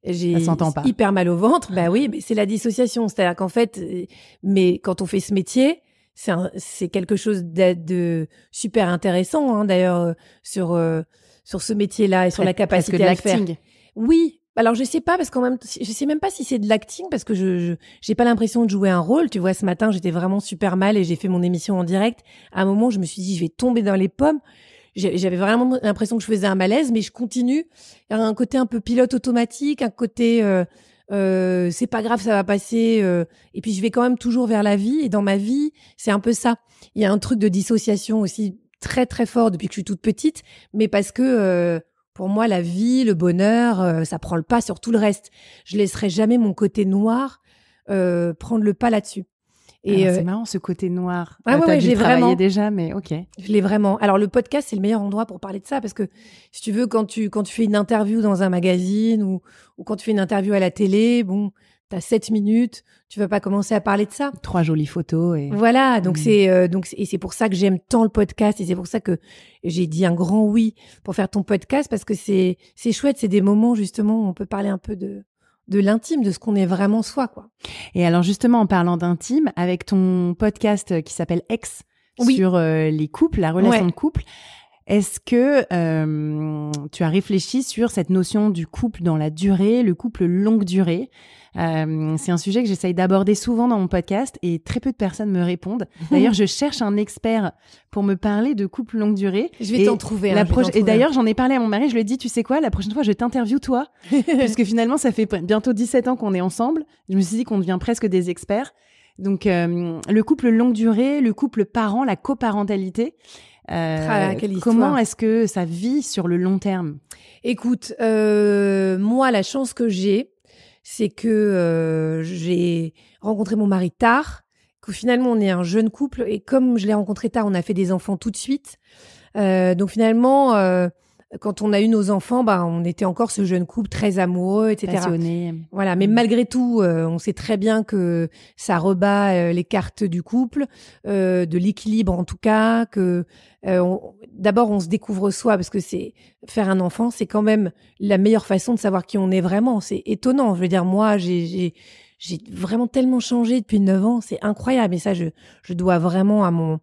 J'ai Ça s'entend pas. hyper mal au ventre. Bah oui, mais c'est la dissociation. C'est-à-dire qu'en fait, mais quand on fait ce métier, c'est quelque chose de super intéressant, hein, d'ailleurs, sur ce métier-là et sur la capacité à le faire. Oui. Alors, je sais pas, parce qu'en même temps, je sais même pas si c'est de l'acting, parce que j'ai pas l'impression de jouer un rôle. Tu vois, ce matin, j'étais vraiment super mal et j'ai fait mon émission en direct. À un moment, je me suis dit, je vais tomber dans les pommes. J'avais vraiment l'impression que je faisais un malaise, mais je continue. Il y a un côté un peu pilote automatique, un côté, c'est pas grave, ça va passer. Et puis, je vais quand même toujours vers la vie. Et dans ma vie, c'est un peu ça. Il y a un truc de dissociation aussi très, très fort depuis que je suis toute petite, mais parce que pour moi, la vie, le bonheur, ça prend le pas sur tout le reste. Je laisserai jamais mon côté noir prendre le pas là-dessus. Et c'est marrant ce côté noir. Ah ouais, je l'ai vraiment déjà, mais ok. Je l'ai vraiment. Alors le podcast, c'est le meilleur endroit pour parler de ça parce que si tu veux, quand tu fais une interview dans un magazine ou quand tu fais une interview à la télé, bon, t'as 7 minutes, tu vas pas commencer à parler de ça. 3 jolies photos et voilà. Donc c'est pour ça que j'aime tant le podcast et c'est pour ça que j'ai dit un grand oui pour faire ton podcast parce que c'est chouette. C'est des moments justement où on peut parler un peu de l'intime, de ce qu'on est vraiment soi, quoi. Et alors justement, en parlant d'intime, avec ton podcast qui s'appelle Ex sur les couples, la relation de couple, est-ce que tu as réfléchi sur cette notion du couple dans la durée, le couple longue durée? C'est un sujet que j'essaye d'aborder souvent dans mon podcast et très peu de personnes me répondent. D'ailleurs, je cherche un expert pour me parler de couple longue durée. Je vais t'en trouver. Et d'ailleurs, j'en ai parlé à mon mari, je lui ai dit, tu sais quoi, la prochaine fois, je t'interviewe toi. Puisque finalement, ça fait bientôt 17 ans qu'on est ensemble. Je me suis dit qu'on devient presque des experts. Donc, le couple longue durée, le couple parent, la coparentalité. Comment est-ce que ça vit sur le long terme? Écoute, moi, la chance que j'ai, c'est que j'ai rencontré mon mari tard, que finalement on est un jeune couple et comme je l'ai rencontré tard, on a fait des enfants tout de suite. Donc finalement, quand on a eu nos enfants, bah on était encore ce jeune couple très amoureux, etc. Passionné. Voilà, mais malgré tout, on sait très bien que ça rebat les cartes du couple, de l'équilibre en tout cas. Que d'abord on se découvre soi parce que c'est faire un enfant, c'est quand même la meilleure façon de savoir qui on est vraiment. C'est étonnant. Je veux dire, moi, j'ai vraiment tellement changé depuis 9 ans, c'est incroyable. Et ça, je dois vraiment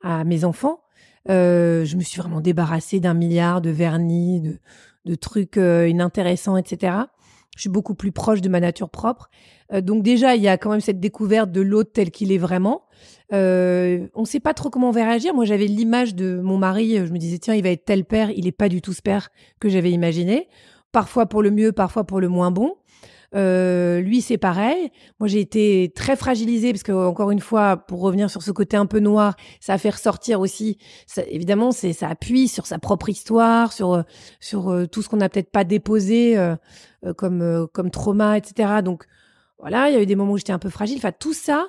à mes enfants. Je me suis vraiment débarrassée d'un milliard de vernis, de trucs inintéressants, etc. Je suis beaucoup plus proche de ma nature propre. Donc déjà, il y a quand même cette découverte de l'autre tel qu'il est vraiment. On ne sait pas trop comment on va réagir. Moi, j'avais l'image de mon mari. Je me disais, tiens, il va être tel père. Il n'est pas du tout ce père que j'avais imaginé. Parfois pour le mieux, parfois pour le moins bon. Lui, c'est pareil. Moi, j'ai été très fragilisée parce que, encore une fois, pour revenir sur ce côté un peu noir, ça a fait ressortir aussi. Ça, évidemment, ça appuie sur sa propre histoire, sur tout ce qu'on n'a peut-être pas déposé comme trauma, etc. Donc voilà, il y a eu des moments où j'étais un peu fragile. Enfin, tout ça.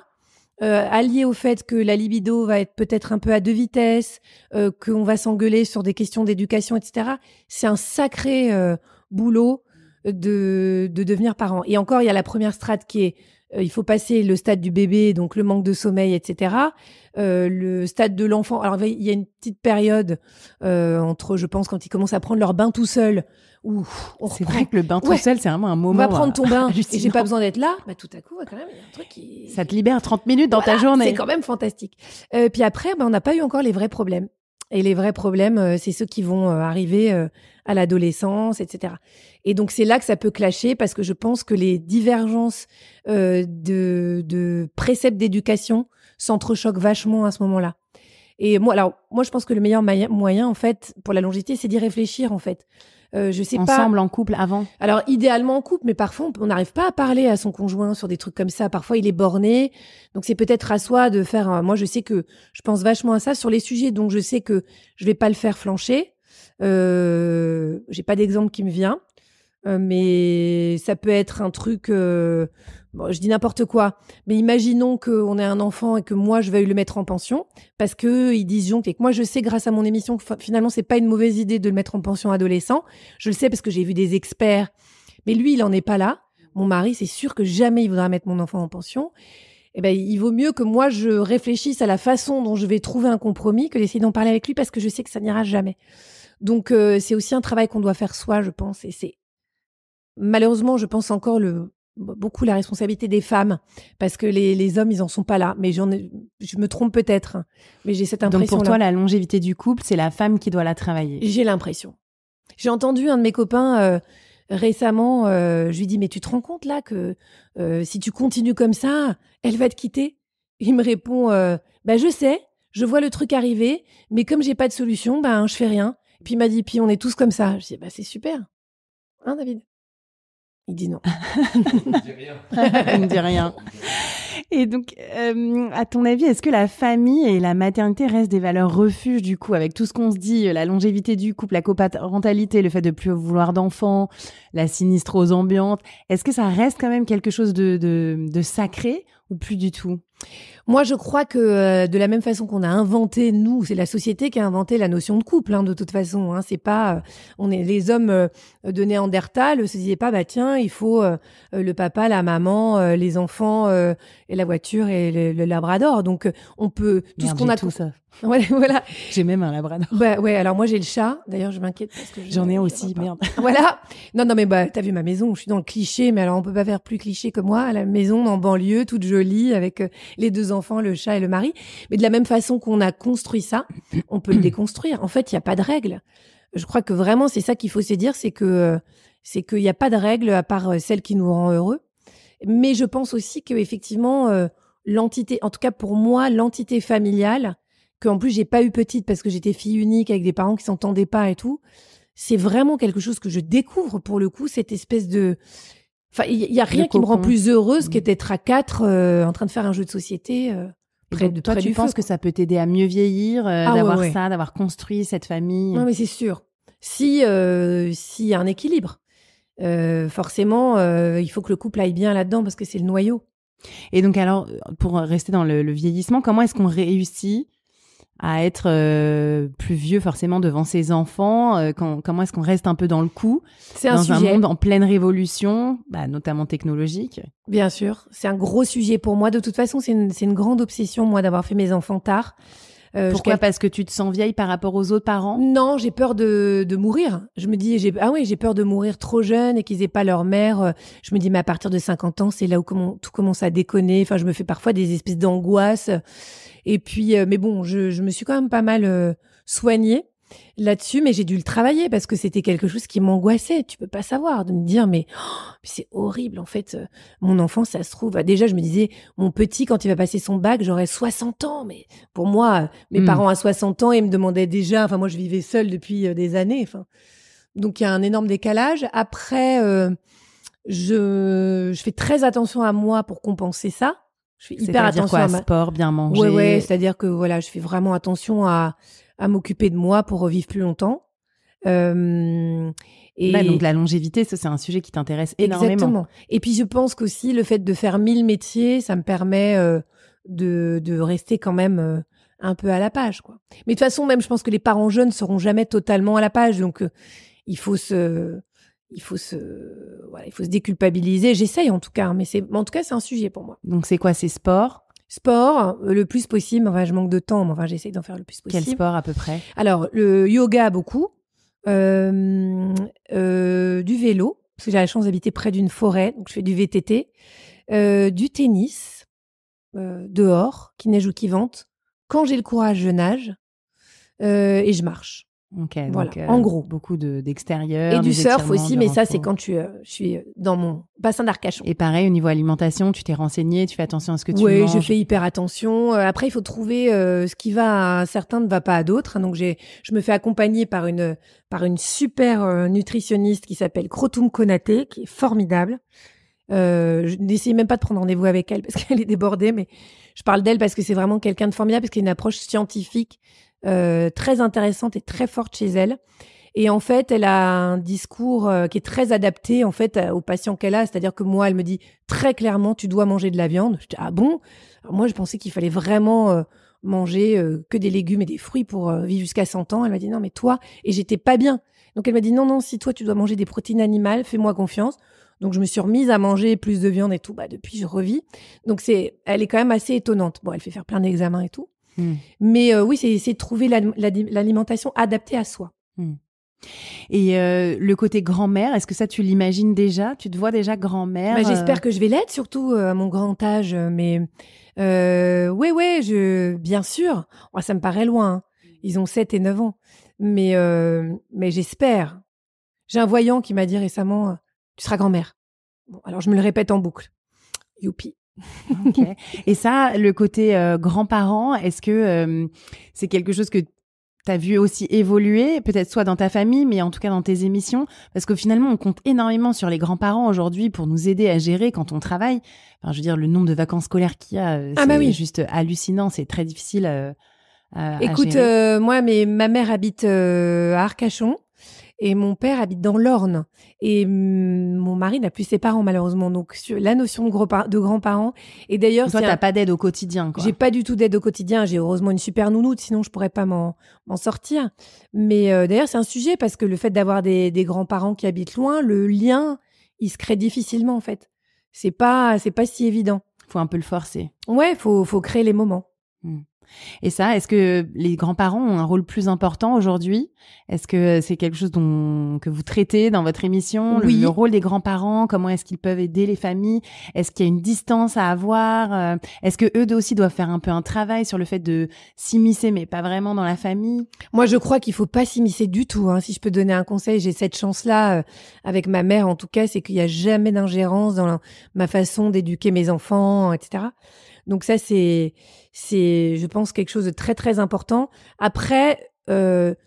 Allié au fait que la libido va être peut-être un peu à 2 vitesses, qu'on va s'engueuler sur des questions d'éducation, etc. C'est un sacré boulot de devenir parent. Et encore, il y a la première strate qui est il faut passer le stade du bébé, donc le manque de sommeil, etc. Le stade de l'enfant. Alors, il y a une petite période entre, je pense, quand ils commencent à prendre leur bain tout seul. C'est vrai que le bain tout seul, c'est vraiment un moment. On va prendre ton bain et j'ai pas besoin d'être là. Bah, tout à coup, quand même, il y a un truc qui... Ça te libère 30 minutes dans ta journée. C'est quand même fantastique. Puis après, on n'a pas eu encore les vrais problèmes. Et les vrais problèmes, c'est ceux qui vont arriver à l'adolescence, etc. Et donc, c'est là que ça peut clasher parce que je pense que les divergences de préceptes d'éducation s'entrechoquent vachement à ce moment-là. Et moi, je pense que le meilleur moyen, en fait, pour la longévité, c'est d'y réfléchir, en fait. Je sais pas. Ensemble, en couple, avant. Alors, idéalement en couple, mais parfois, on n'arrive pas à parler à son conjoint sur des trucs comme ça. Parfois, il est borné. Donc, c'est peut-être à soi de faire... Moi, je sais que je pense vachement à ça sur les sujets dont je sais que je vais pas le faire flancher. J'ai pas d'exemple qui me vient. Mais ça peut être un truc... bon, je dis n'importe quoi. Mais imaginons qu'on ait un enfant et que moi, je veuille le mettre en pension parce qu'ils disjonctent et que moi, je sais grâce à mon émission que finalement, c'est pas une mauvaise idée de le mettre en pension adolescent. Je le sais parce que j'ai vu des experts. Mais lui, il en est pas là. Mon mari, c'est sûr que jamais il voudra mettre mon enfant en pension. Eh ben, il vaut mieux que moi, je réfléchisse à la façon dont je vais trouver un compromis que d'essayer d'en parler avec lui parce que je sais que ça n'ira jamais. Donc, c'est aussi un travail qu'on doit faire soi, je pense. Et c'est malheureusement, je pense encore beaucoup la responsabilité des femmes parce que les hommes, ils en sont pas là. Mais je me trompe peut-être, hein, mais j'ai cette impression. Donc, pour toi, la longévité du couple, c'est la femme qui doit la travailler. J'ai l'impression. J'ai entendu un de mes copains récemment, je lui dis mais tu te rends compte là que si tu continues comme ça, elle va te quitter. Il me répond bah je sais, je vois le truc arriver, mais comme j'ai pas de solution, ben je fais rien. Et puis il m'a dit puis on est tous comme ça. Je dis bah c'est super, hein David. Il dit non. Il ne dit rien. Et donc, à ton avis, est-ce que la famille et la maternité restent des valeurs refuges du coup, avec tout ce qu'on se dit, la longévité du couple, la coparentalité, le fait de plus vouloir d'enfants, la sinistrose ambiante, est-ce que ça reste quand même quelque chose de sacré ou plus du tout ? Moi, je crois que de la même façon qu'on a inventé, nous, c'est la société qui a inventé la notion de couple, hein, de toute façon. Hein, c'est pas, on est les hommes de Néandertal se disaient pas, bah tiens, il faut le papa, la maman, les enfants et la voiture et le labrador. Donc on peut tout ce qu'on a tout ça. Ouais, voilà. J'ai même un labrador. Bah ouais, alors moi j'ai le chat. D'ailleurs, je m'inquiète parce que j'en ai aussi, merde. Voilà. Non, mais bah t'as vu ma maison, je suis dans le cliché, mais alors on peut pas faire plus cliché que moi. La maison en banlieue, toute jolie, avec les deux enfants, le chat et le mari. Mais de la même façon qu'on a construit ça, on peut le déconstruire. En fait, il y a pas de règle. Je crois que vraiment c'est ça qu'il faut se dire, c'est qu'il y a pas de règle à part celle qui nous rend heureux. Mais je pense aussi que effectivement l'entité, en tout cas pour moi, l'entité familiale, qu'en plus j'ai pas eu petite parce que j'étais fille unique avec des parents qui s'entendaient pas et tout, c'est vraiment quelque chose que je découvre pour le coup, cette espèce de... Enfin, il y a rien qui me rend plus heureuse qu'être à 4 en train de faire un jeu de société près du feu. Toi, tu penses que ça peut t'aider à mieux vieillir, d'avoir ça, d'avoir construit cette famille ? Non, mais c'est sûr. S'il y a un équilibre, forcément, il faut que le couple aille bien là-dedans parce que c'est le noyau. Et donc alors, pour rester dans le vieillissement, comment est-ce qu'on réussit à être plus vieux forcément devant ses enfants, comment est-ce qu'on reste un peu dans le coup dans un monde en pleine révolution, notamment technologique? Bien sûr, c'est un gros sujet pour moi. De toute façon, c'est une grande obsession, moi, d'avoir fait mes enfants tard. Pourquoi ? Parce que tu te sens vieille par rapport aux autres parents ? Non, j'ai peur de mourir. Je me dis, j'ai peur de mourir trop jeune et qu'ils aient pas leur mère. Je me dis, mais à partir de 50 ans, c'est là où tout commence à déconner. Enfin, je me fais parfois des espèces d'angoisses. Et puis, mais bon, je me suis quand même pas mal soignée là-dessus, mais j'ai dû le travailler parce que c'était quelque chose qui m'angoissait. Tu peux pas savoir, de me dire, mais c'est horrible. En fait, mon enfant, ça se trouve. Déjà, je me disais, mon petit, quand il va passer son bac, j'aurai 60 ans. Mais pour moi, mes parents à 60 ans, ils me demandaient déjà. Enfin, moi, je vivais seule depuis des années. Enfin, donc il y a un énorme décalage. Après, je fais très attention à moi pour compenser ça. Je fais hyper attention à sport, bien manger. Ouais, c'est-à-dire que voilà, je fais vraiment attention à m'occuper de moi pour revivre plus longtemps. Donc la longévité, ça c'est un sujet qui t'intéresse énormément. Exactement. Et puis je pense qu'aussi le fait de faire 1000 métiers, ça me permet de rester quand même un peu à la page, quoi. Mais de toute façon, même je pense que les parents jeunes seront jamais totalement à la page, donc il faut se déculpabiliser. J'essaye en tout cas, hein, mais c'est un sujet pour moi. Donc c'est quoi, c'est sport, le plus possible. Enfin, je manque de temps, mais enfin j'essaye d'en faire le plus possible. Quel sport à peu près? Alors le yoga beaucoup, du vélo parce que j'ai la chance d'habiter près d'une forêt, donc je fais du VTT, du tennis dehors, qui neige ou qui vente. Quand j'ai le courage, je nage et je marche. Ok, voilà, donc, en gros. Beaucoup d'extérieur. Et du surf aussi, mais ça, c'est quand je suis dans mon bassin d'Arcachon. Et pareil, au niveau alimentation, tu t'es renseignée, tu fais attention à ce que tu manges? Oui, je fais hyper attention. Après, il faut trouver ce qui va à certains ne va pas à d'autres. Donc, je me fais accompagner par une super nutritionniste qui s'appelle Krotoum Konaté, qui est formidable. Je n'essaie même pas de prendre rendez-vous avec elle parce qu'elle est débordée, mais je parle d'elle parce que c'est vraiment quelqu'un de formidable, parce qu'il y a une approche scientifique très intéressante et très forte chez elle. Et en fait, elle a un discours qui est très adapté en fait aux patients qu'elle a. C'est-à-dire que moi, elle me dit très clairement, tu dois manger de la viande. Je dis, ah bon? Alors moi, je pensais qu'il fallait vraiment manger que des légumes et des fruits pour vivre jusqu'à 100 ans. Elle m'a dit, non, mais toi, et j'étais pas bien. Donc elle m'a dit, non, non, si toi, tu dois manger des protéines animales, fais-moi confiance. Donc je me suis remise à manger plus de viande et tout. Bah, depuis, je revis. Donc elle est quand même assez étonnante. Bon, elle fait faire plein d'examens et tout. Mais oui, c'est de trouver l'alimentation adaptée à soi. Et le côté grand-mère, est-ce que ça, tu l'imagines déjà? Tu te vois déjà grand-mère? Bah, j'espère que je vais l'être, surtout à mon grand âge. Mais ouais, bien sûr. Oh, ça me paraît loin. Hein. Ils ont 7 et 9 ans. Mais j'espère. J'ai un voyant qui m'a dit récemment, tu seras grand-mère. Bon, alors je me le répète en boucle. Youpi. Okay. Et ça, le côté grands-parents, est-ce que c'est quelque chose que tu as vu aussi évoluer, peut-être soit dans ta famille, mais en tout cas dans tes émissions? Parce que finalement, on compte énormément sur les grands-parents aujourd'hui pour nous aider à gérer quand on travaille. Enfin, je veux dire, le nombre de vacances scolaires qu'il y a, c'est juste hallucinant. C'est très difficile à gérer. Moi, ma mère habite à Arcachon. Et mon père habite dans l'Orne. Et mon mari n'a plus ses parents, malheureusement. Donc, la notion de grands-parents. Et d'ailleurs, toi, t'as pas d'aide au quotidien, quoi. J'ai pas du tout d'aide au quotidien. J'ai heureusement une super nounoute, sinon je pourrais pas m'en sortir. Mais d'ailleurs, c'est un sujet parce que le fait d'avoir des grands-parents qui habitent loin, le lien, il se crée difficilement, en fait. C'est pas si évident. Faut un peu le forcer. Ouais, faut créer les moments. Et ça, est-ce que les grands-parents ont un rôle plus important aujourd'hui? Est-ce que c'est quelque chose que vous traitez dans votre émission? Oui. Le rôle des grands-parents, comment est-ce qu'ils peuvent aider les familles? Est-ce qu'il y a une distance à avoir? Est-ce que eux aussi doivent faire un peu un travail sur le fait de s'immiscer, mais pas vraiment dans la famille? Moi, je crois qu'il faut pas s'immiscer du tout. Hein. Si je peux donner un conseil, j'ai cette chance-là avec ma mère, en tout cas, c'est qu'il y a jamais d'ingérence dans ma façon d'éduquer mes enfants, etc. Donc ça, c'est, je pense, quelque chose de très, très important. Après, de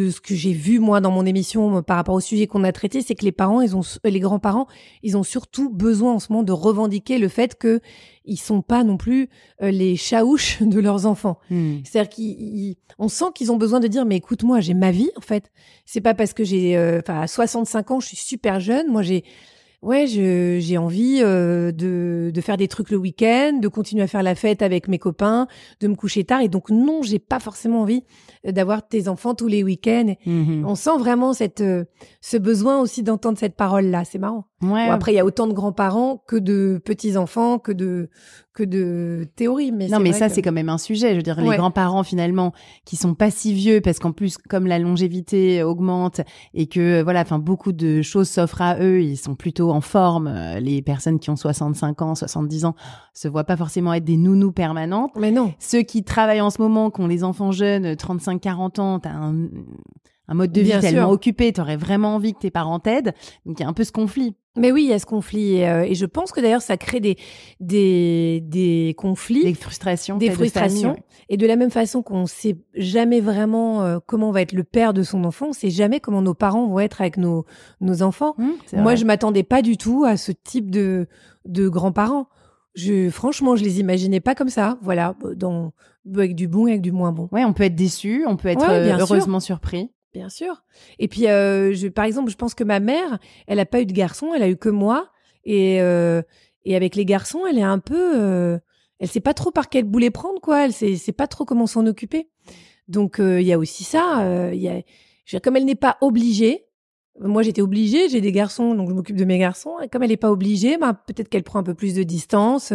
ce que j'ai vu, moi, dans mon émission, par rapport au sujet qu'on a traité, c'est que les grands-parents, ils ont surtout besoin en ce moment de revendiquer le fait que ils sont pas non plus les chaouches de leurs enfants. C'est-à-dire on sent qu'ils ont besoin de dire, mais écoute, moi, j'ai ma vie, en fait. C'est pas parce que à 65 ans, je suis super jeune. Moi, j'ai envie de faire des trucs le week-end, de continuer à faire la fête avec mes copains, de me coucher tard. Et donc, non, j'ai pas forcément envie d'avoir tes enfants tous les week-ends. On sent vraiment ce besoin aussi d'entendre cette parole-là. C'est marrant. Ouais. Bon, après, il y a autant de grands-parents que de petits-enfants, que de théories. Mais c'est quand même un sujet. Je veux dire, les grands-parents, finalement, qui sont pas si vieux, parce qu'en plus, comme la longévité augmente et que, beaucoup de choses s'offrent à eux, ils sont plutôt en forme. Les personnes qui ont 65 ans, 70 ans, se voient pas forcément être des nounous permanentes. Mais non. Ceux qui travaillent en ce moment, qui ont les enfants jeunes, 35, 40 ans, t'as un mode de vie tellement occupé, t'aurais vraiment envie que tes parents t'aident. Donc, il y a un peu ce conflit. Mais oui, il y a ce conflit. Et je pense que d'ailleurs, ça crée des conflits. Des frustrations. Des frustrations. De famille, Et de la même façon qu'on sait jamais vraiment comment va être le père de son enfant, on sait jamais comment nos parents vont être avec nos enfants. Moi, je m'attendais pas du tout à ce type de grands-parents. Franchement, je les imaginais pas comme ça. Voilà, avec du bon et avec du moins bon. Ouais, on peut être déçu, on peut être heureusement surpris. Bien sûr. Et puis, par exemple, je pense que ma mère, elle a pas eu de garçon, elle a eu que moi. Et avec les garçons, elle est un peu, elle sait pas trop par quel boulet prendre, quoi. Elle sait pas trop comment s'en occuper. Donc, il y a aussi ça. Comme elle n'est pas obligée. Moi, j'étais obligée. J'ai des garçons, donc je m'occupe de mes garçons. Et comme elle n'est pas obligée, peut-être qu'elle prend un peu plus de distance.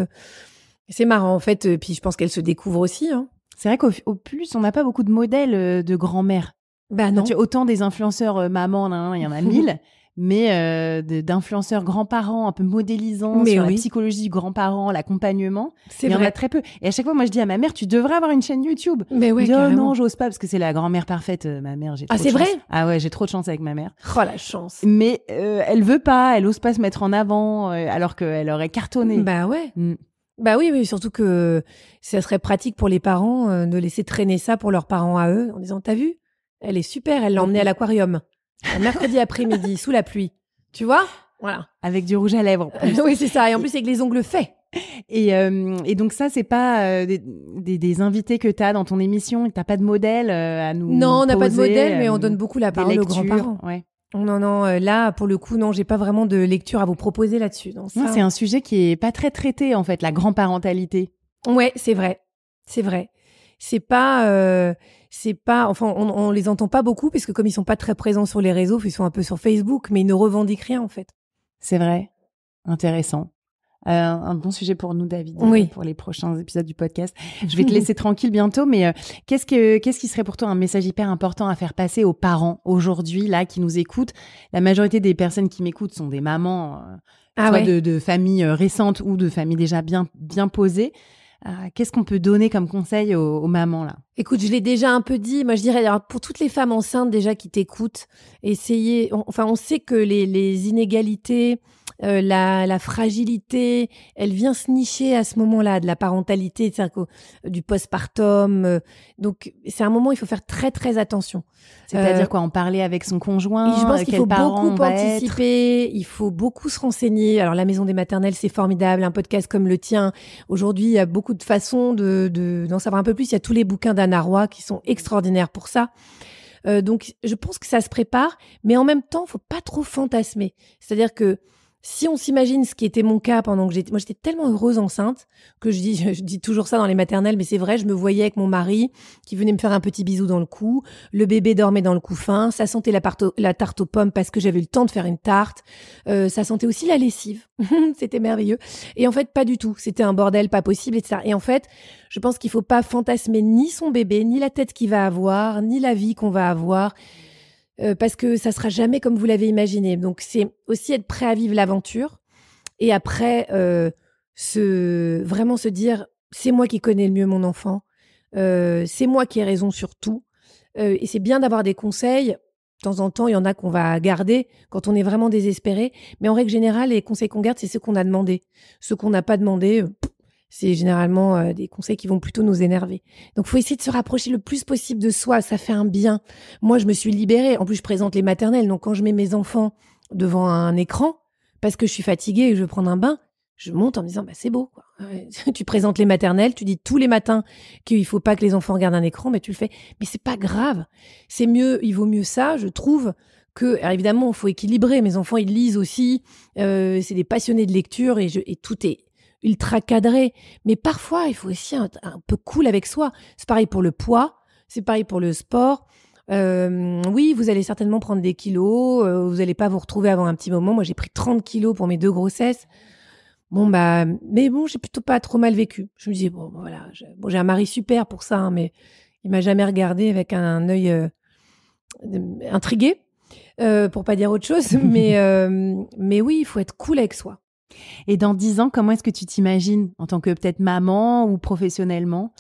C'est marrant, en fait. Puis, je pense qu'elle se découvre aussi. Hein. C'est vrai qu'au plus, on n'a pas beaucoup de modèles de grand-mère. Bah non. Autant des influenceurs mamans, il y en a 1000, mais d'influenceurs grands-parents un peu modélisants sur la psychologie du grand-parent, l'accompagnement, il y en a très peu. Et à chaque fois, moi, je dis à ma mère, tu devrais avoir une chaîne YouTube. Mais ouais, je dis, oh non, j'ose pas parce que c'est la grand-mère parfaite, ma mère. J'ai trop de chance. Vrai? Ah ouais, j'ai trop de chance avec ma mère. Oh la chance. Mais elle veut pas, elle ose pas se mettre en avant alors qu'elle aurait cartonné. Bah ouais. Bah oui, surtout que ça serait pratique pour les parents de laisser traîner ça pour leurs parents à eux en disant, t'as vu? Elle est super, elle l'a emmenée à l'aquarium. Un mercredi après-midi, sous la pluie. Tu vois? Voilà. Avec du rouge à lèvres. En plus. Oui, c'est ça. Et en plus, avec les ongles faits. Et donc ça, c'est pas des invités que tu as dans ton émission. Tu n'as pas de modèle à nous Non, on n'a pas de poser, modèle, mais on donne beaucoup la parole aux lectures, grands-parents. ouais. Non, là, pour le coup, non, j'ai pas vraiment de lecture à vous proposer là-dessus. Donc ça... Non, c'est un sujet qui est pas très traité, en fait, la grand-parentalité. Ouais, c'est vrai. C'est pas, enfin, on les entend pas beaucoup parce que comme ils sont pas très présents sur les réseaux, ils sont un peu sur Facebook, mais ils ne revendiquent rien, en fait. C'est vrai. Intéressant. Un bon sujet pour nous, David, oui. Pour les prochains épisodes du podcast. Je vais te laisser tranquille bientôt, mais qu'est-ce qui serait pour toi un message hyper important à faire passer aux parents aujourd'hui, là, qui nous écoutent? La majorité des personnes qui m'écoutent sont des mamans, soit de familles récentes ou de familles déjà bien posées. Qu'est-ce qu'on peut donner comme conseil aux mamans, là? Écoute, je l'ai déjà un peu dit. Moi, je dirais, alors, pour toutes les femmes enceintes déjà qui t'écoutent, essayez. On sait que les inégalités, la fragilité, elle vient se nicher à ce moment-là de la parentalité, du postpartum. Donc, c'est un moment où il faut faire très très attention. C'est-à-dire quoi, en parler avec son conjoint? Je pense qu'il faut beaucoup anticiper, il faut beaucoup se renseigner. Alors, la maison des maternelles, c'est formidable. Un podcast comme le tien. Aujourd'hui, il y a beaucoup de façons d'en savoir un peu plus. Il y a tous les bouquins d'Anna Roy qui sont extraordinaires pour ça. Donc, je pense que ça se prépare, mais en même temps, faut pas trop fantasmer. C'est-à-dire que si on s'imagine ce qui était mon cas pendant que j'étais tellement heureuse enceinte que je dis toujours ça dans les maternelles, mais c'est vrai, je me voyais avec mon mari qui venait me faire un petit bisou dans le cou, le bébé dormait dans le couffin, ça sentait la tarte aux pommes parce que j'avais eu le temps de faire une tarte, ça sentait aussi la lessive, c'était merveilleux. Et en fait, pas du tout, c'était un bordel pas possible, etc. Et en fait, je pense qu'il faut pas fantasmer ni son bébé, ni la tête qu'il va avoir, ni la vie qu'on va avoir. Parce que ça sera jamais comme vous l'avez imaginé. Donc, c'est aussi être prêt à vivre l'aventure et après vraiment se dire c'est moi qui connais le mieux mon enfant, c'est moi qui ai raison sur tout. Et c'est bien d'avoir des conseils. De temps en temps, il y en a qu'on va garder quand on est vraiment désespéré. Mais en règle générale, les conseils qu'on garde, c'est ceux qu'on a demandé. Ceux qu'on n'a pas demandé, c'est généralement des conseils qui vont plutôt nous énerver. Donc, il faut essayer de se rapprocher le plus possible de soi. Ça fait un bien. Moi, je me suis libérée. En plus, je présente les maternelles. Donc, quand je mets mes enfants devant un écran, parce que je suis fatiguée et que je veux prendre un bain, je monte en me disant, c'est beau, quoi. Tu présentes les maternelles, tu dis tous les matins qu'il faut pas que les enfants regardent un écran, mais tu le fais. Mais c'est pas grave. C'est mieux, il vaut mieux ça, je trouve, que, alors évidemment, il faut équilibrer. Mes enfants, ils lisent aussi. C'est des passionnés de lecture et tout est ultra cadré, mais parfois il faut aussi un peu cool avec soi. C'est pareil pour le poids, c'est pareil pour le sport. Oui, vous allez certainement prendre des kilos, vous n'allez pas vous retrouver avant un petit moment. Moi, j'ai pris 30 kilos pour mes 2 grossesses. Mais bon, j'ai plutôt pas trop mal vécu. Je me dis voilà, j'ai un mari super pour ça, hein, mais il m'a jamais regardé avec un œil intrigué, pour pas dire autre chose. Mais oui, il faut être cool avec soi. Et dans 10 ans, comment est-ce que tu t'imagines en tant que peut-être maman ou professionnellement?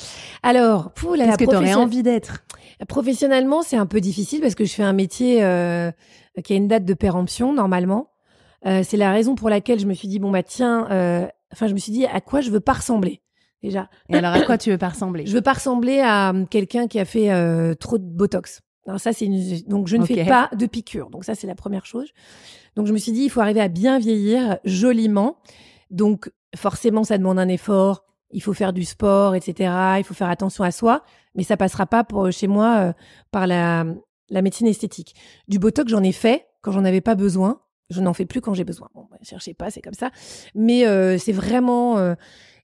Alors, qu'est-ce que tu aurais envie d'être? Professionnellement, c'est un peu difficile parce que je fais un métier qui a une date de péremption normalement. C'est la raison pour laquelle je me suis dit je me suis dit à quoi je veux pas ressembler déjà. Et alors à quoi tu veux pas ressembler? Je veux pas ressembler à quelqu'un qui a fait trop de botox. Alors ça donc je ne fais pas de piqûres. Donc ça c'est la première chose. Donc je me suis dit il faut arriver à bien vieillir joliment. Donc forcément ça demande un effort. Il faut faire du sport, etc. Il faut faire attention à soi, mais ça passera pas chez moi par la médecine esthétique. Du botox j'en ai fait quand j'en avais pas besoin. Je n'en fais plus quand j'ai besoin. Bon, cherchez pas, c'est comme ça. Mais c'est vraiment...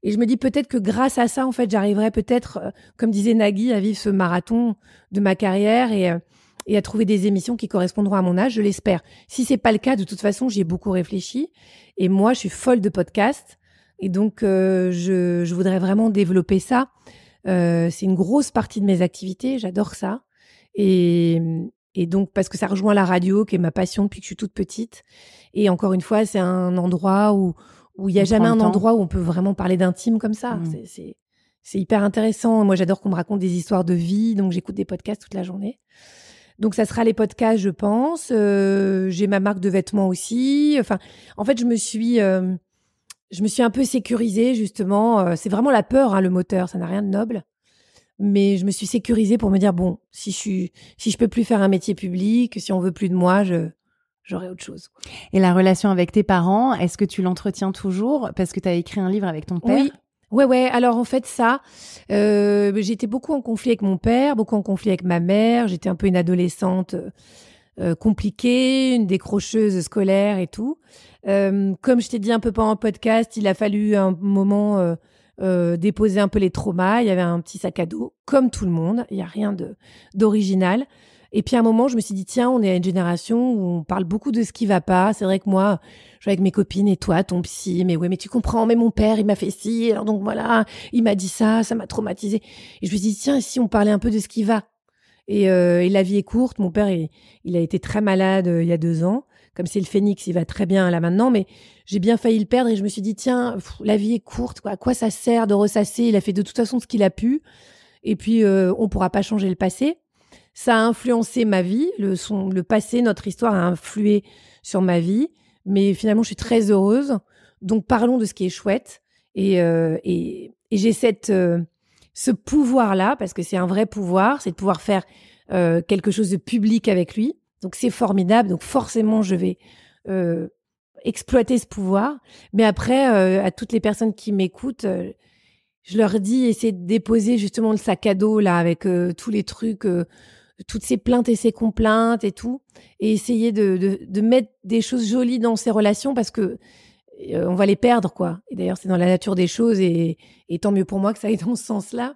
Et je me dis peut-être que grâce à ça, en fait, j'arriverai peut-être, comme disait Nagui, à vivre ce marathon de ma carrière et à trouver des émissions qui correspondront à mon âge, je l'espère. Si c'est pas le cas, de toute façon, j'y ai beaucoup réfléchi. Et moi, je suis folle de podcasts. Et donc, je voudrais vraiment développer ça. C'est une grosse partie de mes activités. J'adore ça. Et donc, parce que ça rejoint la radio, qui est ma passion depuis que je suis toute petite. Et encore une fois, c'est un endroit où il n'y a jamais un endroit où on peut vraiment parler d'intime comme ça. C'est hyper intéressant. Moi, j'adore qu'on me raconte des histoires de vie, donc j'écoute des podcasts toute la journée. Donc, ça sera les podcasts, je pense. J'ai ma marque de vêtements aussi. Enfin, en fait, je me suis un peu sécurisée, justement. C'est vraiment la peur, hein, le moteur. Ça n'a rien de noble. Mais je me suis sécurisée pour me dire, bon, si je peux plus faire un métier public, si on veut plus de moi, je j'aurai autre chose. Et la relation avec tes parents, est-ce que tu l'entretiens toujours parce que tu as écrit un livre avec ton père? Oui. Ouais. Alors en fait j'étais beaucoup en conflit avec mon père, beaucoup en conflit avec ma mère. J'étais un peu une adolescente compliquée, une décrocheuse scolaire et tout. Comme je t'ai dit un peu pendant le podcast, il a fallu un moment déposer un peu les traumas. Il y avait un petit sac à dos, comme tout le monde. Il y a rien d'original. Et puis à un moment, je me suis dit, tiens, on est à une génération où on parle beaucoup de ce qui va pas. C'est vrai que moi, je suis avec mes copines et toi, ton psy, mais ouais, mais tu comprends, mais mon père, il m'a fait ci, alors donc voilà, il m'a dit ça m'a traumatisé. Et je me suis dit, tiens, si on parlait un peu de ce qui va. Et la vie est courte. Mon père, il a été très malade il y a 2 ans. Comme c'est le phénix, il va très bien là maintenant, mais j'ai bien failli le perdre et je me suis dit, tiens, la vie est courte, quoi. À quoi ça sert de ressasser? Il a fait de toute façon ce qu'il a pu. Et puis, on pourra pas changer le passé. Ça a influencé ma vie, le passé, notre histoire a influé sur ma vie, mais finalement je suis très heureuse. Donc parlons de ce qui est chouette et j'ai ce pouvoir-là, parce que c'est un vrai pouvoir, c'est de pouvoir faire quelque chose de public avec lui. Donc c'est formidable, donc forcément je vais exploiter ce pouvoir. Mais après, à toutes les personnes qui m'écoutent, je leur dis, essayez de déposer justement le sac à dos là avec tous les trucs, toutes ces plaintes et ces complaintes et tout, et essayer de mettre des choses jolies dans ces relations parce que on va les perdre, quoi. Et d'ailleurs, c'est dans la nature des choses et tant mieux pour moi que ça aille dans ce sens-là.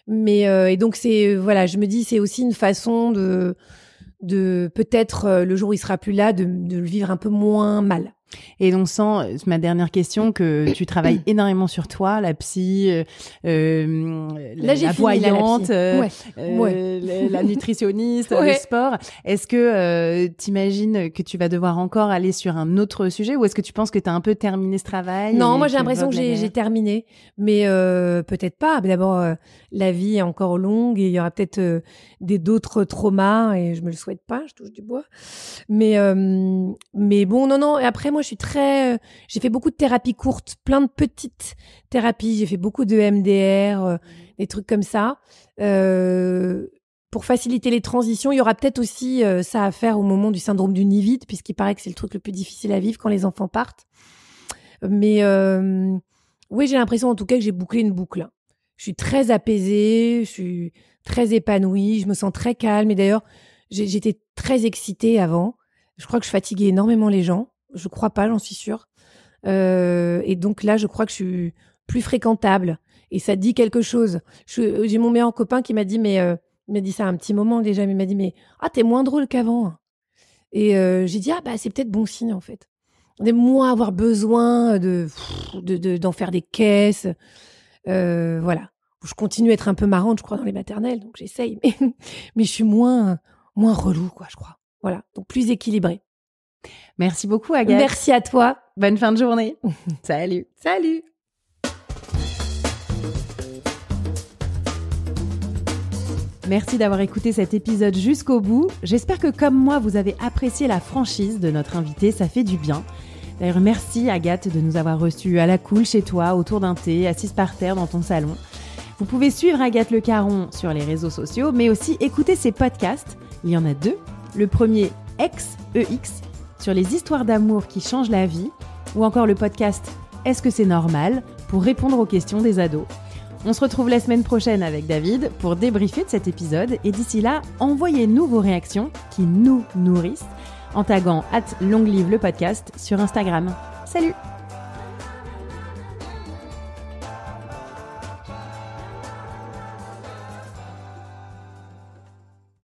Mais et donc c'est voilà, je me dis c'est aussi une façon de peut-être le jour où il sera plus là de le vivre un peu moins mal. Et on sent, ma dernière question, que tu travailles énormément sur toi, la psy, la voyante, la nutritionniste, le sport. Est-ce que t'imagines que tu vas devoir encore aller sur un autre sujet ou est-ce que tu penses que tu as un peu terminé ce travail? Non, moi j'ai l'impression que j'ai terminé, mais peut-être pas. D'abord, la vie est encore longue et il y aura peut-être d'autres traumas et je me le souhaite pas, je touche du bois. Mais bon, non. Et après, moi, je suis j'ai fait beaucoup de thérapies courtes, plein de petites thérapies. J'ai fait beaucoup de MDR, des trucs comme ça. Pour faciliter les transitions, il y aura peut-être aussi ça à faire au moment du syndrome du nid vide, puisqu'il paraît que c'est le truc le plus difficile à vivre quand les enfants partent. Mais oui, j'ai l'impression en tout cas que j'ai bouclé une boucle. Je suis très apaisée, je suis très épanouie, je me sens très calme. Et d'ailleurs, j'étais très excitée avant. Je crois que je fatiguais énormément les gens. Je crois pas, j'en suis sûre. Et donc là, je crois que je suis plus fréquentable. Et ça dit quelque chose. J'ai mon meilleur copain qui m'a dit, mais il m'a dit ça un petit moment déjà, mais il m'a dit, mais t'es moins drôle qu'avant. Et j'ai dit, c'est peut-être bon signe en fait. On est moins avoir besoin d'en faire des caisses. Voilà. Je continue à être un peu marrante, je crois, dans les maternelles, donc j'essaye. Mais je suis moins relou, quoi, je crois. Voilà. Donc plus équilibrée. Merci beaucoup, Agathe. Merci à toi. Bonne fin de journée. Salut. Salut. Merci d'avoir écouté cet épisode jusqu'au bout. J'espère que comme moi, vous avez apprécié la franchise de notre invité. Ça fait du bien. D'ailleurs, merci Agathe de nous avoir reçus à la cool chez toi, autour d'un thé, assise par terre dans ton salon. Vous pouvez suivre Agathe Le Caron sur les réseaux sociaux, mais aussi écouter ses podcasts. Il y en a 2. Le premier, EX, sur les histoires d'amour qui changent la vie, ou encore le podcast Est-ce que c'est normal, pour répondre aux questions des ados. On se retrouve la semaine prochaine avec David pour débriefer de cet épisode, et d'ici là, envoyez-nous vos réactions qui nous nourrissent en taguant @longlive le podcast sur Instagram. Salut!